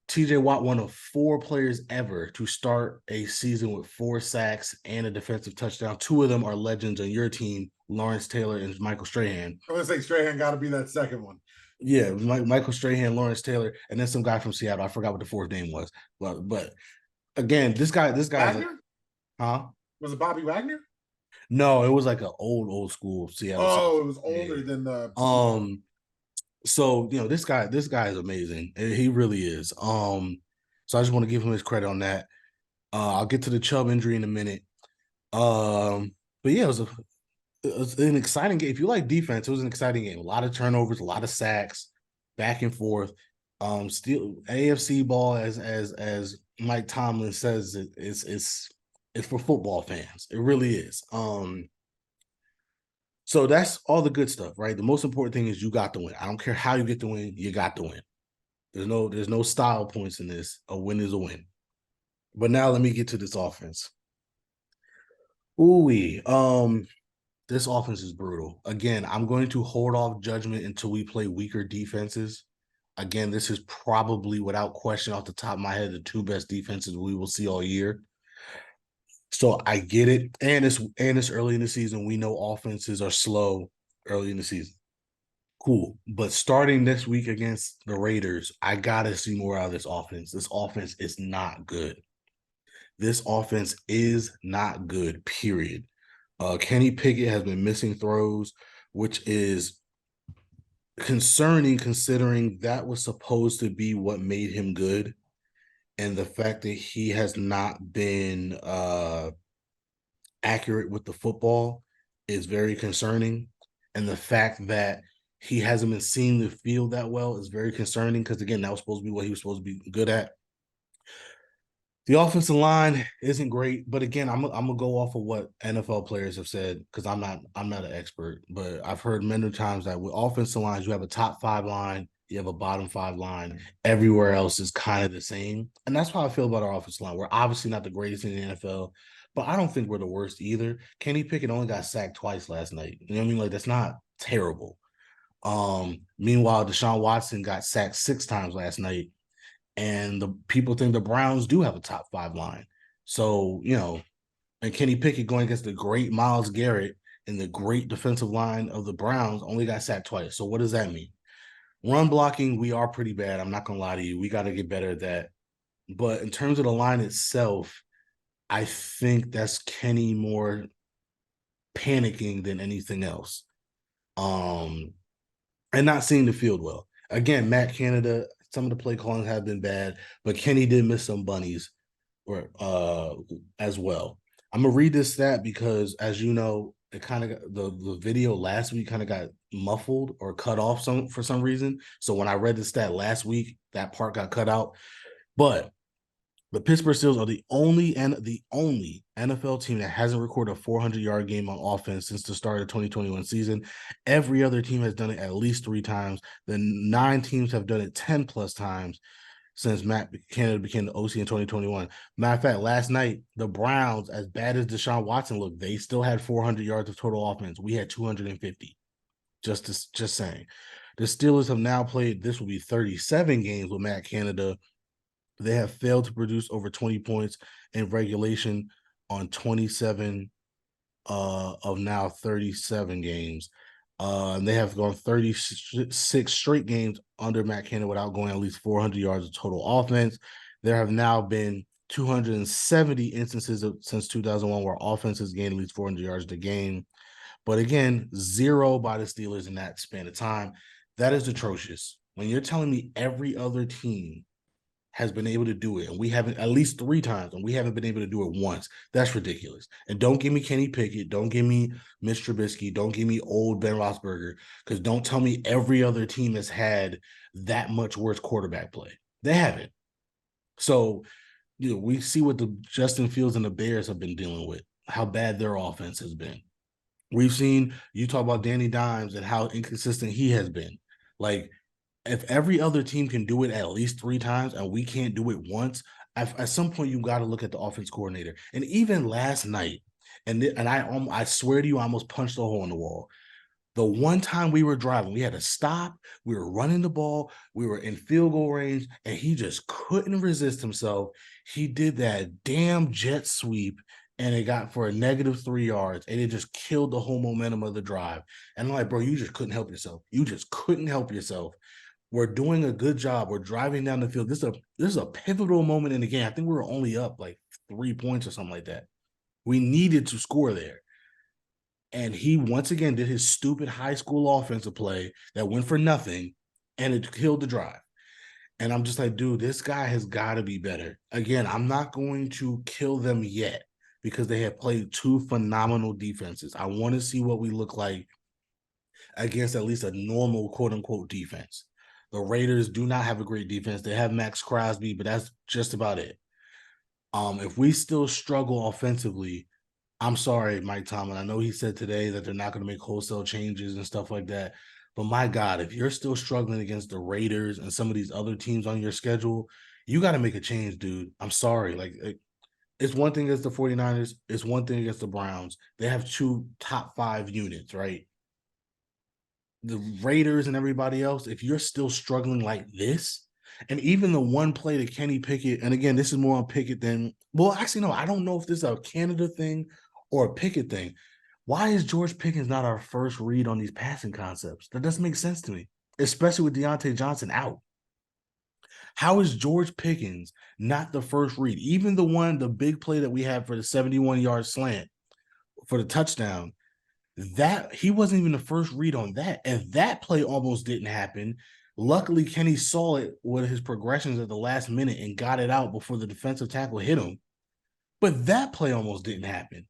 TJ Watt, one of 4 players ever to start a season with 4 sacks and a defensive touchdown. 2 of them are legends on your team, Lawrence Taylor and Michael Strahan. I'm gonna say Strahan got to be that second one. Yeah, Michael Strahan, Lawrence Taylor, and then some guy from Seattle. I forgot what the 4th name was. But again, this guy's like, Wagner? huh? Was it Bobby Wagner? No, it was like an old school Seattle. Oh, it was Yeah. older than the. So this guy is amazing. He really is. So I just want to give him his credit on that. I'll get to the Chubb injury in a minute. But yeah, it was an exciting game. If you like defense, it was an exciting game. A lot of turnovers, a lot of sacks, back and forth. Still AFC ball, as Mike Tomlin says, it's for football fans. It really is. So that's all the good stuff, right? The most important thing is you got the win. I don't care how you get the win, you got the win. There's no style points in this. A win is a win. But now let me get to this offense. Ooh, this offense is brutal. Again, I'm going to hold off judgment until we play weaker defenses. Again, this is probably, without question, off the top of my head, the 2 best defenses we will see all year. So I get it, and it's early in the season. We know offenses are slow early in the season. Cool, but starting this week against the Raiders, I gotta see more out of this offense. This offense is not good. This offense is not good. Period. Kenny Pickett has been missing throws, which is concerning considering that was supposed to be what made him good. And the fact that he has not been accurate with the football is very concerning. And the fact that he hasn't been seeing the field that well is very concerning because, again, that was supposed to be what he was supposed to be good at. The offensive line isn't great, but again, I'm gonna go off of what NFL players have said because I'm not an expert, but I've heard many times that with offensive lines, you have a top 5 line, you have a bottom 5 line. Everywhere else is kind of the same, and that's how I feel about our offensive line. We're obviously not the greatest in the NFL, but I don't think we're the worst either. Kenny Pickett only got sacked twice last night. You know what I mean? Like, that's not terrible. Meanwhile, Deshaun Watson got sacked 6 times last night, and the people think the Browns do have a top 5 line. So, and Kenny Pickett going against the great Myles Garrett and the great defensive line of the Browns only got sacked twice. So what does that mean? Run blocking, we are pretty bad. I'm not gonna lie to you. We got to get better at that. But in terms of the line itself, I think that's Kenny more panicking than anything else. And not seeing the field well. Again, Matt Canada, some of the play calling have been bad, but Kenny did miss some bunnies as well. I'm gonna read this stat because, as you know, it kind of the video last week kind of got muffled or cut off for some reason. So when I read the stat last week, that part got cut out. But the Pittsburgh Steelers are the only NFL team that hasn't recorded a 400-yard game on offense since the start of the 2021 season. Every other team has done it at least 3 times. The 9 teams have done it 10 plus times since Matt Canada became the OC in 2021. Matter of fact, last night, the Browns, as bad as Deshaun Watson looked, they still had 400 yards of total offense. We had 250. Just saying. The Steelers have now played, this will be 37 games with Matt Canada. They have failed to produce over 20 points in regulation on 27 of now 37 games. And they have gone 36 straight games under Matt Canada without going at least 400 yards of total offense. There have now been 270 instances since 2001 where offenses gained at least 400 yards a game. But again, 0 by the Steelers in that span of time. That is atrocious. When you're telling me every other team has been able to do it, and we haven't at least 3 times, and we haven't been able to do it once. That's ridiculous. And don't give me Kenny Pickett. Don't give me Mitch Trubisky. Don't give me old Ben Roethlisberger, because don't tell me every other team has had that much worse quarterback play. They haven't. So, we see what the Justin Fields and the Bears have been dealing with, how bad their offense has been. We've seen, you talk about Danny Dimes and how inconsistent he has been. Like, if every other team can do it at least 3 times and we can't do it once, at some point you got to look at the offense coordinator. And even last night, and I swear to you, I almost punched a hole in the wall. The one time we were driving, we had to stop. We were running the ball. We were in field goal range, and he just couldn't resist himself. He did that damn jet sweep, and it got for a -3 yards, and it just killed the whole momentum of the drive. And I'm like, bro, you just couldn't help yourself. You just couldn't help yourself. We're doing a good job. We're driving down the field. This is a pivotal moment in the game. I think we were only up like 3 points or something like that. We needed to score there. And he once again did his stupid high school offensive play that went for nothing, and it killed the drive. And I'm just like, dude, this guy has got to be better. Again, I'm not going to kill them yet because they have played 2 phenomenal defenses. I want to see what we look like against at least a normal quote unquote defense. The Raiders do not have a great defense. They have Max Crosby, but that's just about it. If we still struggle offensively, I'm sorry, Mike Tomlin. I know he said today that they're not going to make wholesale changes and stuff like that. But my God, if you're still struggling against the Raiders and some of these other teams on your schedule, you got to make a change, dude. I'm sorry. Like, it's one thing against the 49ers. It's one thing against the Browns. They have 2 top 5 units, right? The Raiders and everybody else, if you're still struggling like this, and even the one play to Kenny Pickett, and again, this is more on Pickett than, well, actually, no, I don't know if this is a Canada thing or a Pickett thing. Why is George Pickens not our first read on these passing concepts? That doesn't make sense to me, especially with Deontay Johnson out. How is George Pickens not the first read? Even the big play that we had for the 71-yard slant for the touchdown, that he wasn't even the first read on that, and that play almost didn't happen. Luckily, Kenny saw it with his progressions at the last minute and got it out before the defensive tackle hit him. But that play almost didn't happen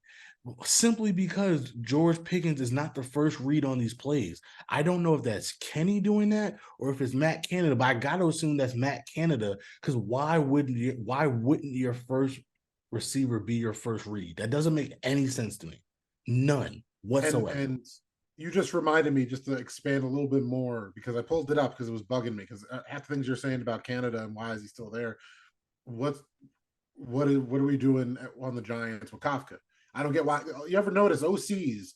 simply because George Pickens is not the first read on these plays. I don't know if that's Kenny doing that or if it's Matt Canada, but I got to assume that's Matt Canada, because why wouldn't your first receiver be your first read? That doesn't make any sense to me. None whatsoever. And you just reminded me, just to expand a little bit more, because I pulled it up because it was bugging me, because half the things you're saying about Canada and why is he still there, what are we doing on the Giants with Kafka? I don't get why. You ever notice OCs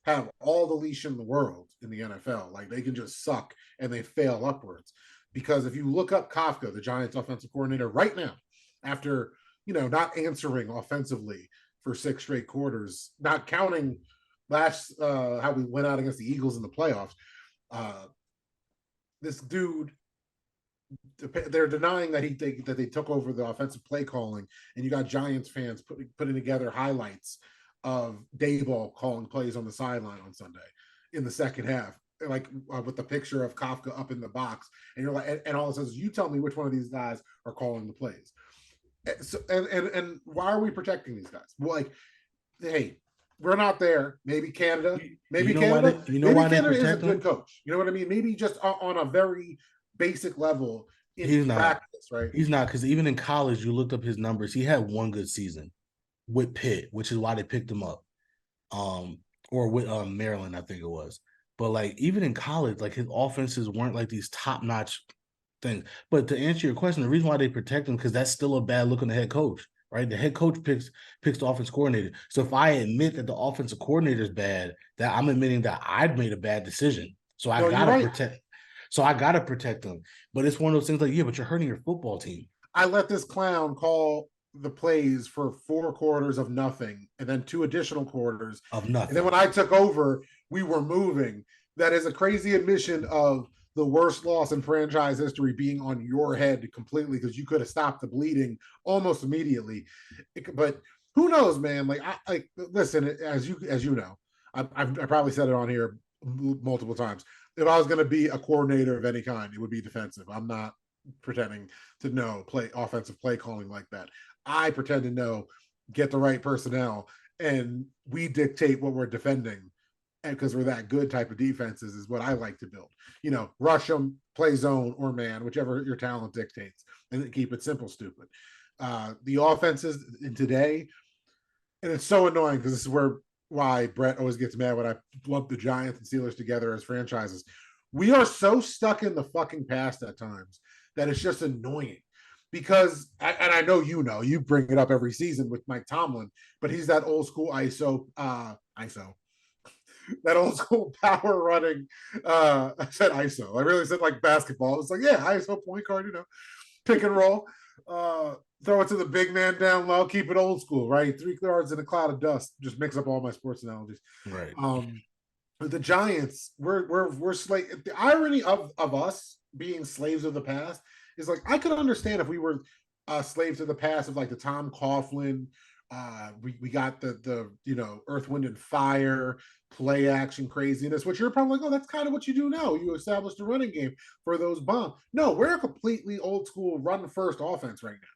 have all the leash in the world in the NFL? Like, they can just suck and they fail upwards. Because if you look up Kafka, the Giants offensive coordinator, right now, after not answering offensively for 6 straight quarters, not counting last how we went out against the Eagles in the playoffs, this dude, they're denying that that they took over the offensive play calling, and you got Giants fans putting together highlights of Dayball calling plays on the sideline on Sunday in the second half, like with the picture of Kafka up in the box, and you're like, and all it says is, you tell me which one of these guys are calling the plays. So, and why are we protecting these guys? Well, like, hey, we're not there. Maybe Canada. You know why they you know Maybe why they Canada is a protect good him? coach. You know what I mean? Maybe just on a very basic level in He's not. practice, right? He's not, because even in college, you looked up his numbers. He had one good season with Pitt, which is why they picked him up. Um, or with Maryland, I think it was. But like even in college, like his offenses weren't like these top notch things. But to answer your question, the reason why they protect him because that's still a bad look on the head coach, right? The head coach picks the offense coordinator. So if I admit that the offensive coordinator is bad, that I'm admitting that I'd made a bad decision. So I No, you're gotta right. protect. So I gotta protect them. But it's one of those things like, yeah, but you're hurting your football team. I let this clown call the plays for 4 quarters of nothing and then 2 additional quarters. Of And then when nothing. I took over, we were moving. That is a crazy admission of the worst loss in franchise history being on your head completely because you could have stopped the bleeding almost immediately. But who knows, man? Like, I listen, as you know, I probably said it on here multiple times. If I was going to be a coordinator of any kind, it would be defensive. I'm not pretending to know play offensive play calling like that. I pretend to know, get the right personnel, and we dictate what we're defending. And because we're that good type of defenses is what I like to build. You know, rush them, play zone or man, whichever your talent dictates, and keep it simple, stupid. The offenses in today, and it's so annoying because this is why Brett always gets mad when I lump the Giants and Steelers together as franchises. We are so stuck in the fucking past at times that it's just annoying because, and I know you bring it up every season with Mike Tomlin, but he's that old school ISO, that old school power running. I said ISO. I really said like basketball. It's like, yeah, ISO point guard, pick and roll. Throw it to the big man down low, keep it old school, right? 3 yards in a cloud of dust. Just mix up all my sports analogies. Right. The Giants, we're slave. The irony of us being slaves of the past is like I could understand if we were slaves of the past of like the Tom Coughlin. We got the Earth, Wind, and Fire play action craziness, which you're probably like, oh, that's kind of what you do now. You established a running game for those bombs. No, we're a completely old school run first offense right now.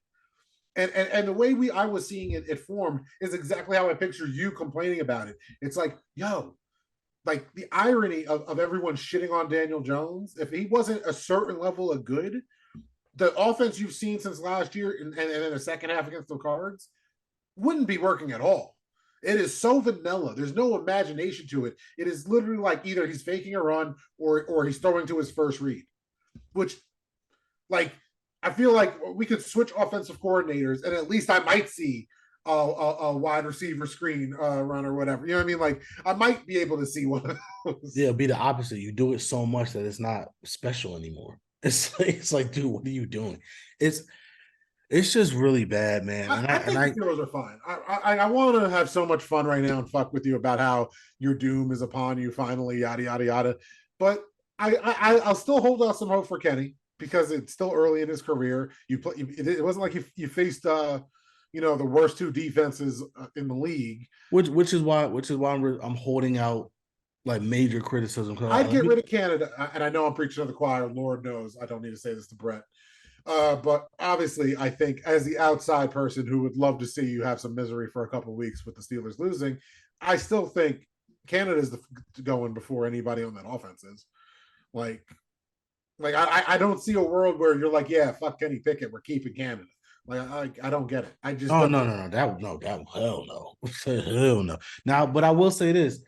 And the way I was seeing it form is exactly how I picture you complaining about it. It's like, yo, like the irony of everyone shitting on Daniel Jones, if he wasn't a certain level of good, the offense you've seen since last year and then the second half against the Cards wouldn't be working at all. It is so vanilla. There's no imagination to it. It is literally like either he's faking a run or he's throwing to his first read, which like I feel like we could switch offensive coordinators and at least I might see a wide receiver screen run or whatever. You know what I mean? Like I might be able to see one of those. Yeah, it'll be the opposite. You do it so much that it's not special anymore. It's like, dude, what are you doing? It's it's just really bad, man. And I I and think the I Steelers are fine. I want to have so much fun right now and fuck with you about how your doom is upon you finally, yada yada yada. But I'll still hold out some hope for Kenny because it's still early in his career. It wasn't like you faced the worst two defenses in the league. which is why I'm holding out like major criticism I'd because get rid of Canada, and I know I'm preaching to the choir. Lord knows I don't need to say this to Brett. But obviously, I think as the outside person who would love to see you have some misery for a couple of weeks with the Steelers losing, I still think Canada's going before anybody on that offense is. Like, I don't see a world where you're like, yeah, fuck Kenny Pickett, we're keeping Canada. Like, I don't get it. I just oh don't. no that hell no hell no. Now, but I will say this.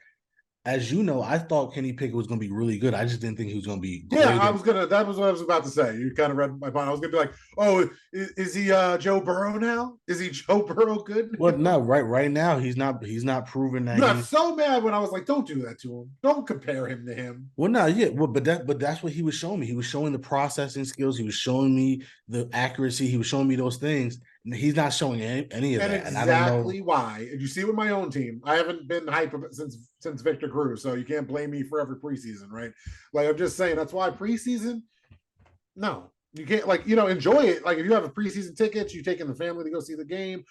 As you know, I thought Kenny Pickett was going to be really good. I just didn't think he was going to be Yeah, great. that was what I was about to say. You kind of read my mind. I was gonna be like, oh, is he Joe Burrow now? Is he Joe Burrow good Well, now? no, right now he's not proven You that got he's so mad when I was like, don't do that to him. Don't compare him to him. well, no, yeah, well, but that's what he was showing me. He was showing the processing skills. He was showing me the accuracy. He was showing me those things. And he's not showing any of And that. And I don't know. exactly why. And you see with my own team, I haven't been hype since Victor grew, so you can't blame me for every preseason, right? Like I'm just saying, that's why preseason, no, you can't enjoy it. Like if you have a preseason tickets, you taking the family to go see the game,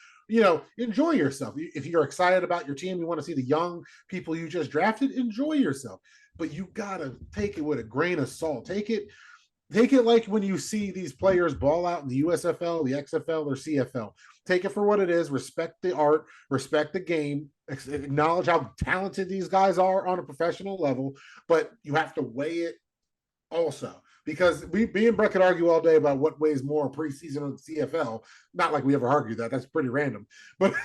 enjoy yourself. If you're excited about your team, you want to see the young people you just drafted, enjoy yourself. But you gotta take it with a grain of salt. Take it. take it like when you see these players ball out in the USFL, the XFL, or CFL. Take it for what it is. Respect the art, respect the game, acknowledge how talented these guys are on a professional level, but you have to weigh it also. Because me and Brett could argue all day about what weighs more, preseason or the CFL. Not like we ever argued that. That's pretty random. But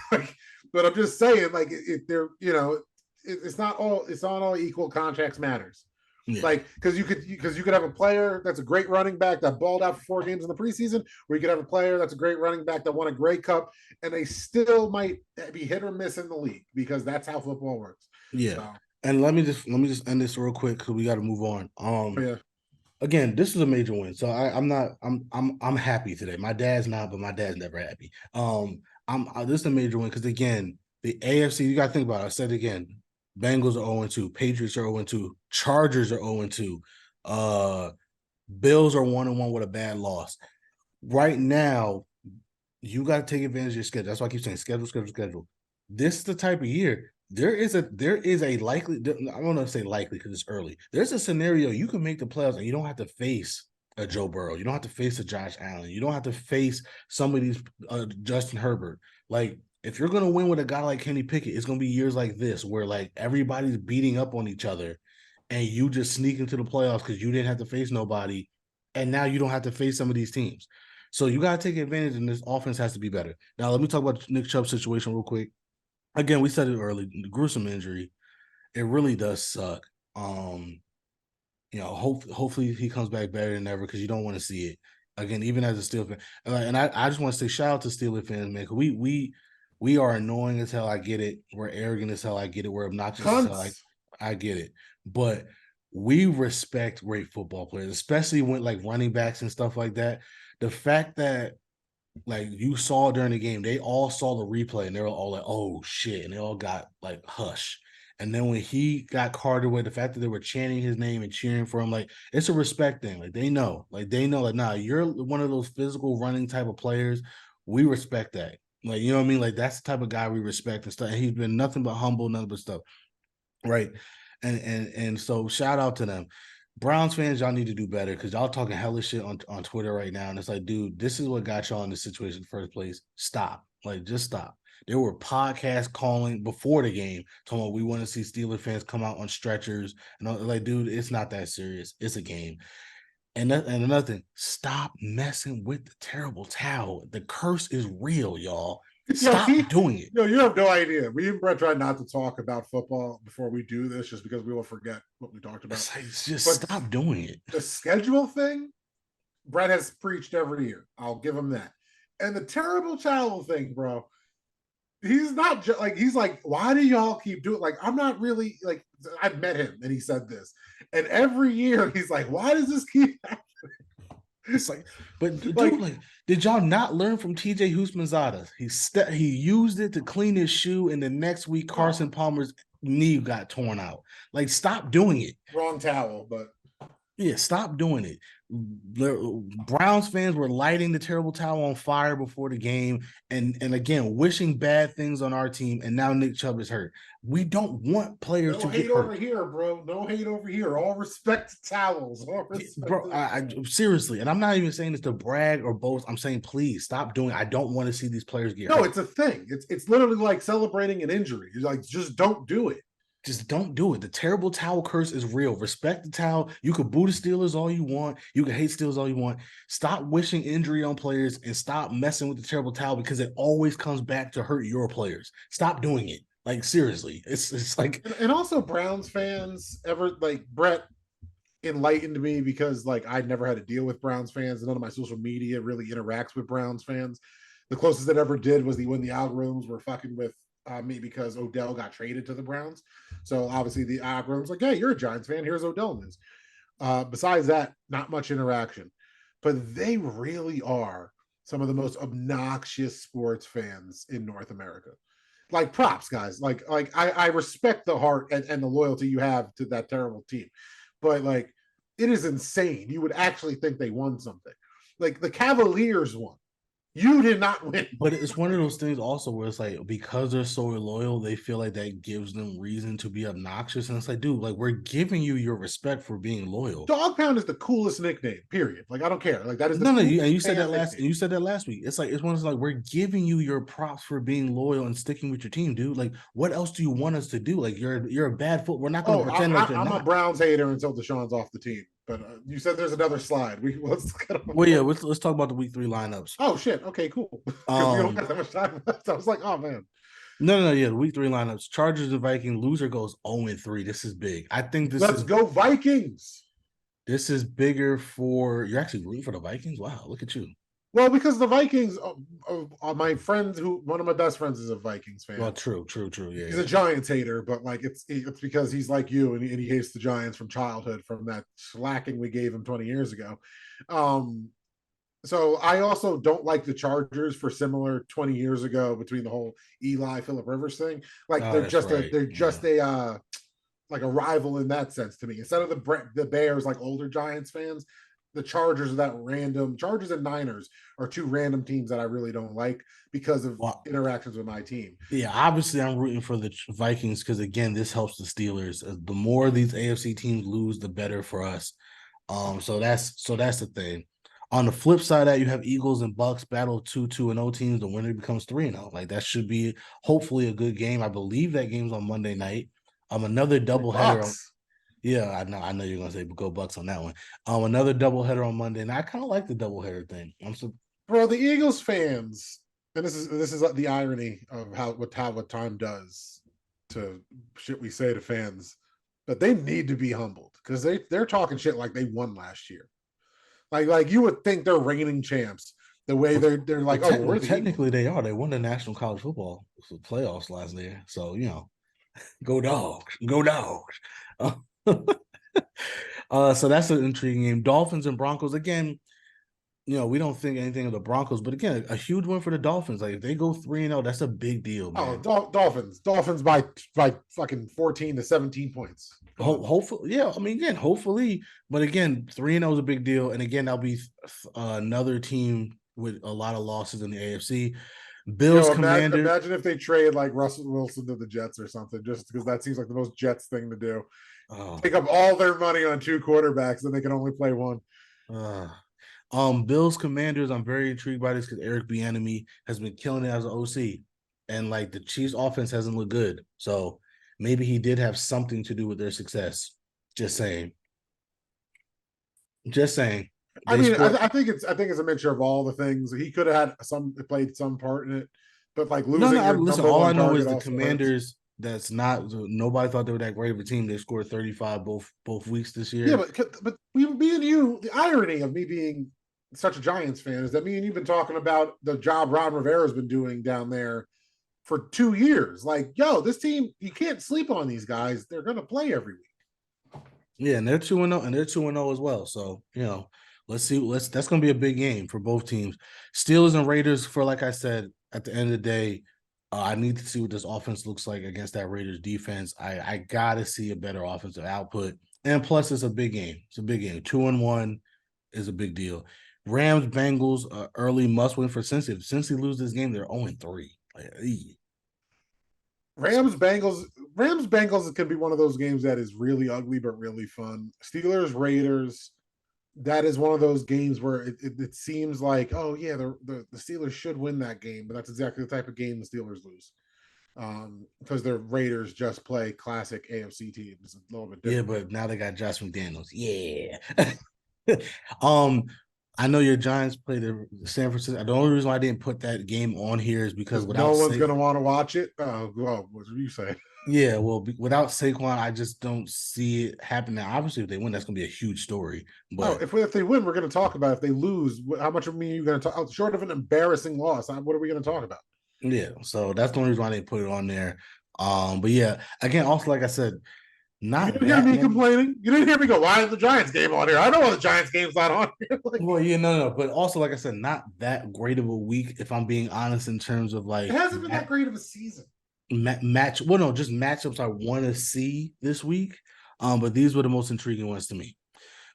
but I'm just saying, like, if they're, it's not all equal. Contracts matters. Yeah. Like, because you could have a player that's a great running back that balled out for 4 games in the preseason, or you could have a player that's a great running back that won a Grey Cup, and they still might be hit or miss in the league, because that's how football works. Yeah. So, And let me just end this real quick because we got to move on. yeah, Again, this is a major win. So I'm not I'm happy today. My dad's not, but my dad's never happy. This is a major win because again, the AFC, you gotta think about it. I said it again, Bengals are 0-2, Patriots are 0-2, Chargers are 0-2, Bills are 1-1 with a bad loss. Right now, you got to take advantage of your schedule. That's why I keep saying schedule, schedule, schedule. This is the type of year. There is a likely. I don't want to say likely because it's early. There's a scenario you can make the playoffs and you don't have to face a Joe Burrow. You don't have to face a Josh Allen. You don't have to face some of these Justin Herbert. Like if you're gonna win with a guy like Kenny Pickett, it's gonna be years like this where like everybody's beating up on each other, and you just sneak into the playoffs because you didn't have to face nobody, and now you don't have to face some of these teams. So you got to take advantage, and this offense has to be better. Now, let me talk about Nick Chubb's situation real quick. Again, we said it early, the gruesome injury. It really does suck. Hopefully he comes back better than ever because you don't want to see it again, even as a Steelers fan. And I just want to say shout out to Steelers fans, man. Cause we are annoying as hell. I get it. We're arrogant as hell. I get it. We're obnoxious as hell. I get it. But we respect great football players, especially when like running backs and stuff like that. The fact that like you saw during the game, they all saw the replay and they were all like, "Oh shit!" and they all got like hush. And then when he got carted away, the fact that they were chanting his name and cheering for him, like it's a respect thing. Like they know, like nah, you're one of those physical running type of players. We respect that. Like you know what I mean? Like that's the type of guy we respect and stuff. And he's been nothing but humble, nothing but stuff. Right. And so shout out to them. Browns fans, y'all need to do better because y'all talking hellish shit on Twitter right now. And it's like, dude, this is what got y'all in this situation in the first place. Stop. Like, just stop. There were podcasts calling before the game, talking about we want to see Steelers fans come out on stretchers. And I'm like, dude, it's not that serious. It's a game. And another thing, stop messing with the terrible towel. The curse is real, y'all. yo, Stop doing it. you have no idea. We and Brett try not to talk about football before we do this, just because we will forget what we talked about. It's like, just But stop doing it. the schedule thing, Brett has preached every year. I'll give him that. And the terrible towel thing, bro. He's not like he's like, why do y'all keep doing? Like, I'm not really like. I've met him, and he said this, and every year he's like, why does this keep happening? It's like, but dude, Like, like, did y'all not learn from TJ Husmanzada? He used it to clean his shoe, and the next week Carson Palmer's knee got torn out. Like, stop doing it. wrong towel, but Yeah, stop doing it. Browns fans were lighting the terrible towel on fire before the game, and again wishing bad things on our team. And now Nick Chubb is hurt. We don't want players to get hurt. over here, bro. No hate over here. All respect to towels. All respect Bro, I seriously, and I'm not even saying this to brag or boast. I'm saying please stop doing it. I don't want to see these players get hurt. No, it's a thing. It's literally like celebrating an injury. You're like, just don't do it. Just don't do it. The terrible towel curse is real. Respect the towel. You can boo the Steelers all you want. You can hate Steelers all you want. Stop wishing injury on players and stop messing with the terrible towel because it always comes back to hurt your players. Stop doing it. Like seriously, it's like. And also, Browns fans ever like Brett enlightened me because like I never had to deal with Browns fans, and none of my social media really interacts with Browns fans. The closest it ever did was when the algorithms were fucking with me because Odell got traded to the Browns. So obviously the algorithms like, hey, you're a Giants fan. Here's Odell news. Besides that, not much interaction. But they really are some of the most obnoxious sports fans in North America. Like props, guys. Like I respect the heart and the loyalty you have to that terrible team. But like it is insane. You would actually think they won something. Like the Cavaliers won. You did not win. But it's one of those things also where it's like because they're so loyal, they feel like that gives them reason to be obnoxious. And it's like, dude, like we're giving you your respect for being loyal. Dog Pound is the coolest nickname, period. Like, I don't care. Like, that is the No, coolest you said that damn last, nickname. you said that last week. It's like it's one of those like we're giving you your props for being loyal and sticking with your team, dude. Like, what else do you want us to do? Like, you're a bad foot. We're not going to Oh, pretend like you're I'm a not. Browns hater until Deshaun's off the team. But you said there's another slide. Let's get on. Well, yeah, let's talk about the week 3 lineups. Oh shit. Okay, cool. Because we don't Um, have that much time left. I was like, oh man. no, yeah, the week 3 lineups. Chargers and Viking. Loser goes 0-3. This is big. I think Let's go Vikings. this is bigger for you're actually rooting for the Vikings. Wow, look at you. Well, because the Vikings, my friend, one of my best friends is a Vikings Well, fan. true. Yeah, He's yeah. a Giants hater, but like it's because he's like you, and he hates the Giants from childhood, from that slacking we gave him 20 years ago. Um, so I also don't like the Chargers for similar 20 years ago between the whole Eli Phillip Rivers thing. Like Oh, that's right. they're Yeah. just a like a rival in that sense to me. Instead of the Bears, like older Giants fans, the Chargers are that random. Chargers and Niners are two random teams that I really don't like because of Well, interactions with my team. yeah, obviously I'm rooting for the Vikings because again, this helps the Steelers. The more these AFC teams lose, the better for us. So that's the thing. On the flip side of that, you have Eagles and Bucks battle 2-2-0 teams. The winner becomes 3-0. Like that should be hopefully a good game. I believe that game's on Monday night. Another Go doubleheader on Bucks, yeah, I know you're gonna say go Bucks on that one. Another doubleheader on Monday. And I kind of like the doubleheader thing. I'm so bro. The Eagles fans, and this is the irony of what time does to shit we say to fans, but they need to be humbled because they're talking shit like they won last year. Like you would think they're reigning champs. The way well, they're like, oh, well, we're the Eagles. technically they are. They won the National College Football playoffs last year. So, go dogs. Go dogs. So that's an intriguing game. Dolphins and Broncos. Again, we don't think anything of the Broncos, but again, a huge win for the Dolphins. Like if they go 3-0, that's a big deal, Oh, man. Dolphins by fucking 14 to 17 points. Hopefully, yeah. I mean, again, hopefully, but again, 3-0 is a big deal, and again, that'll be another team with a lot of losses in the AFC. Bills Commander. Imagine if they trade like Russell Wilson to the Jets or something, just because that seems like the most Jets thing to do. Oh, Take up all their money on two quarterbacks, and they can only play one. uh, Bills Commanders. I'm very intrigued by this because Eric Bieniemy has been killing it as an OC, and like the Chiefs' offense hasn't looked good. So maybe he did have something to do with their success. Just saying. Just saying. I They mean, scored. I think it's a mixture of all the things. He could have had played some part in it, but like No, losing your listen. number All I one know is target the also hurts. Commanders. That's not nobody thought they were that great of a team. They scored 35 both weeks this Yeah, year. but me and you, the irony of me being such a Giants fan is that me and you've been talking about the job Ron Rivera's been doing down there for 2 years. Like, yo, this team, you can't sleep on these guys. They're gonna play every week. Yeah, and they're 2-0, and they're 2-0 as well. So let's see. That's going to be a big game for both teams. Steelers and Raiders. For like I said, at the end of the day, I need to see what this offense looks like against that Raiders defense. I gotta see a better offensive output, and plus it's a big game. It's a big game. 2-1 is a big deal. Rams Bengals early must win for Cincy. If Cincy lose this game, they're 0-3. Like, Rams Bengals Rams Bengals can be one of those games that is really ugly but really fun. Steelers Raiders, that is one of those games where it seems like, oh yeah, the Steelers should win that game, but that's exactly the type of game the Steelers lose. Because the Raiders just play classic AFC teams. It's a little bit yeah, different. but now they got Josh McDaniels. Yeah. um, I know your Giants play the San Francisco. The only reason why I didn't put that game on here is because Because without no one's Sa- gonna want to watch it. Well, what do you say? yeah, well, without Saquon, I just don't see it happening. Now, obviously, if they win, that's gonna be a huge story. Oh, But if they win, we're going to talk about it. If they lose, how much of me are you going to talk? Short of an embarrassing loss, what are we going to talk about? yeah, so that's the only reason why I didn't put it on there. But yeah, again, also like I said, You not didn't hear that me many. complaining. You didn't hear me go, why is the Giants game on here? I know why the Giants game's not on here. Like, Well, yeah, no, but also like I said, not that great of a week if I'm being honest in terms of it like hasn't been that great of a season. match. Well, no, just matchups I want to see this week. But these were the most intriguing ones to me.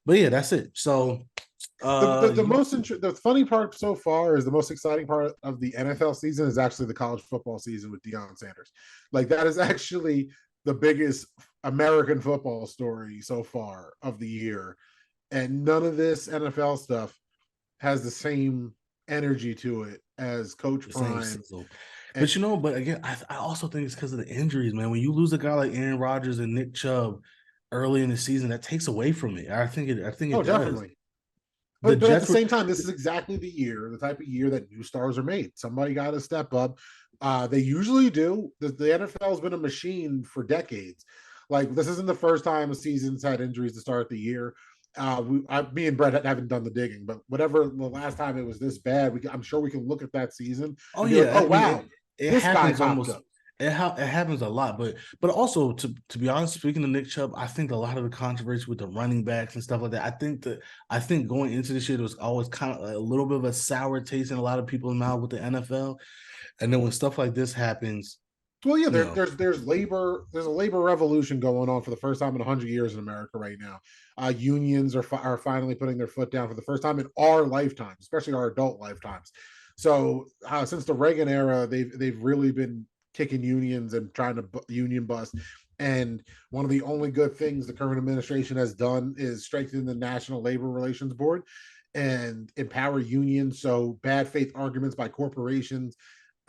But yeah, that's it. So The funny part so far is the most exciting part of the NFL season is actually the college football season with Deion Sanders. Like that is actually the biggest American football story so far of the year, and none of this NFL stuff has the same energy to it as Coach the same Prime. sizzle. And But but again, I also think it's because of the injuries, man. When you lose a guy like Aaron Rodgers and Nick Chubb early in the season, that takes away from it. I think it does. definitely. The But at the Jets were same time, this is exactly the year, the type of year that new stars are made. Somebody got to step up. They usually do. The NFL has been a machine for decades. Like this isn't the first time a season's had injuries to start the year. Me and Brett haven't done the digging, but whatever the last time it was this bad, I'm sure we can look at that season oh and be like, yeah, oh I mean wow, it this guy happens popped almost up. it happens a lot, but also to be honest, speaking of Nick Chubb, I think a lot of the controversy with the running backs and stuff like that. I think going into this year there was always kind of a little bit of a sour taste in a lot of people's mouth with the NFL, and then when stuff like this happens, Well, yeah, you know, there's a labor revolution going on for the first time in 100 years in America right now. Unions are finally putting their foot down for the first time in our lifetimes, especially our adult lifetimes. So since the Reagan era, they've really been kicking unions and trying to union bust. And one of the only good things the current administration has done is strengthen the National Labor Relations Board and empower unions. So bad faith arguments by corporations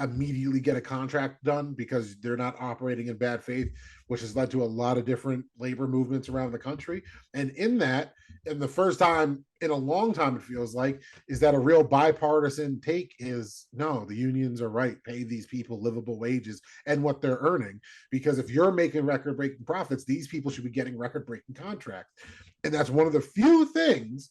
immediately get a contract done because they're not operating in bad faith, which has led to a lot of different labor movements around the country. And in that, and the first time in a long time, it feels like, is that a real bipartisan take is no, the unions are right. Pay these people livable wages and what they're earning. Because if you're making record breaking profits, these people should be getting record breaking contracts. And that's one of the few things,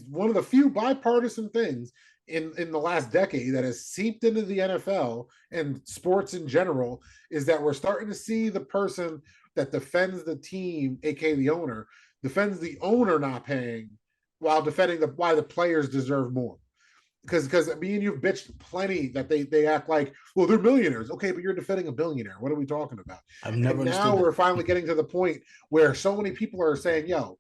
one of the few bipartisan things in the last decade that has seeped into the NFL and sports in general is that we're starting to see the person that defends the team, aka the owner, defends the owner not paying while defending why the players deserve more. Because me and you've bitched plenty that they act like, well, they're millionaires. Okay, but you're defending a billionaire. What are we talking about? I've And never now understood we're that. finally getting to the point where so many people are saying, yo,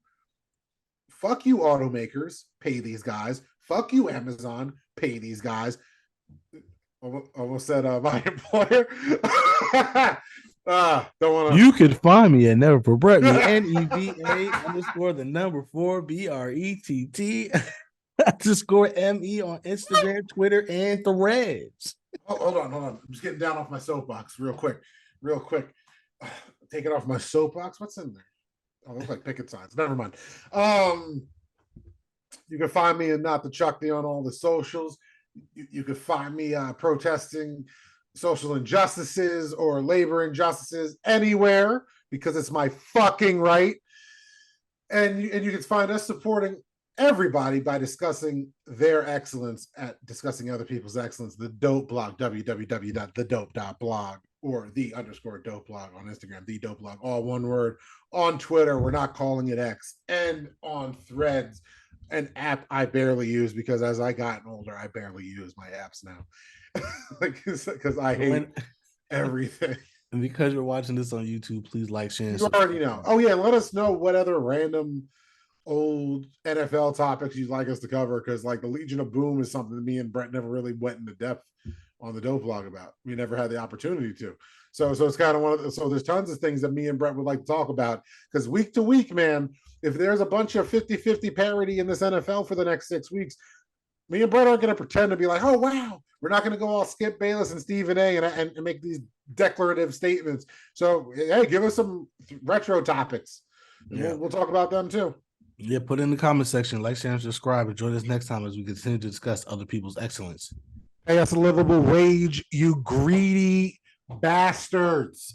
fuck you, automakers, pay these guys. Fuck you, Amazon, pay these guys. Almost said my employer. Don't want You can find me at Never for Brett, me NEVA underscore the number 4 BRETT underscore ME on Instagram, Twitter, and Threads. Oh, hold on. I'm just getting down off my soapbox real quick. Take it off my soapbox. What's in there? Oh, look like picket signs. Never mind. You can find me and Not the Chucky on all the socials. You can find me protesting social injustices or labor injustices anywhere because it's my fucking right. And you can find us supporting everybody by discussing their excellence at discussing other people's excellence. The Dope blog, www.thedope.blog, or _dope blog on Instagram, the Dope blog, all one word. On Twitter, we're not calling it X, and on Threads, an app I barely use because as I gotten older, I barely use my apps now, because I hate everything. And because you're watching this on YouTube, please like, share, and You already subscribe. know. Oh yeah, let us know what other random old NFL topics you'd like us to cover, because like the Legion of Boom is something that me and Brett never really went into depth on the Dope blog about. We never had the opportunity to. So it's kind of so there's tons of things that me and Brett would like to talk about, because week to week, man, if there's a bunch of 50-50 parity in this NFL for the next 6 weeks, me and Brett aren't going to pretend to be like, oh, wow. We're not going to go all Skip Bayless and Stephen A and make these declarative statements. So, hey, give us some retro topics. Yeah. We'll talk about them too. Yeah, put in the comment section, like, share, and subscribe, and join us next time as we continue to discuss other people's excellence. Pay us a livable wage, you greedy bastards.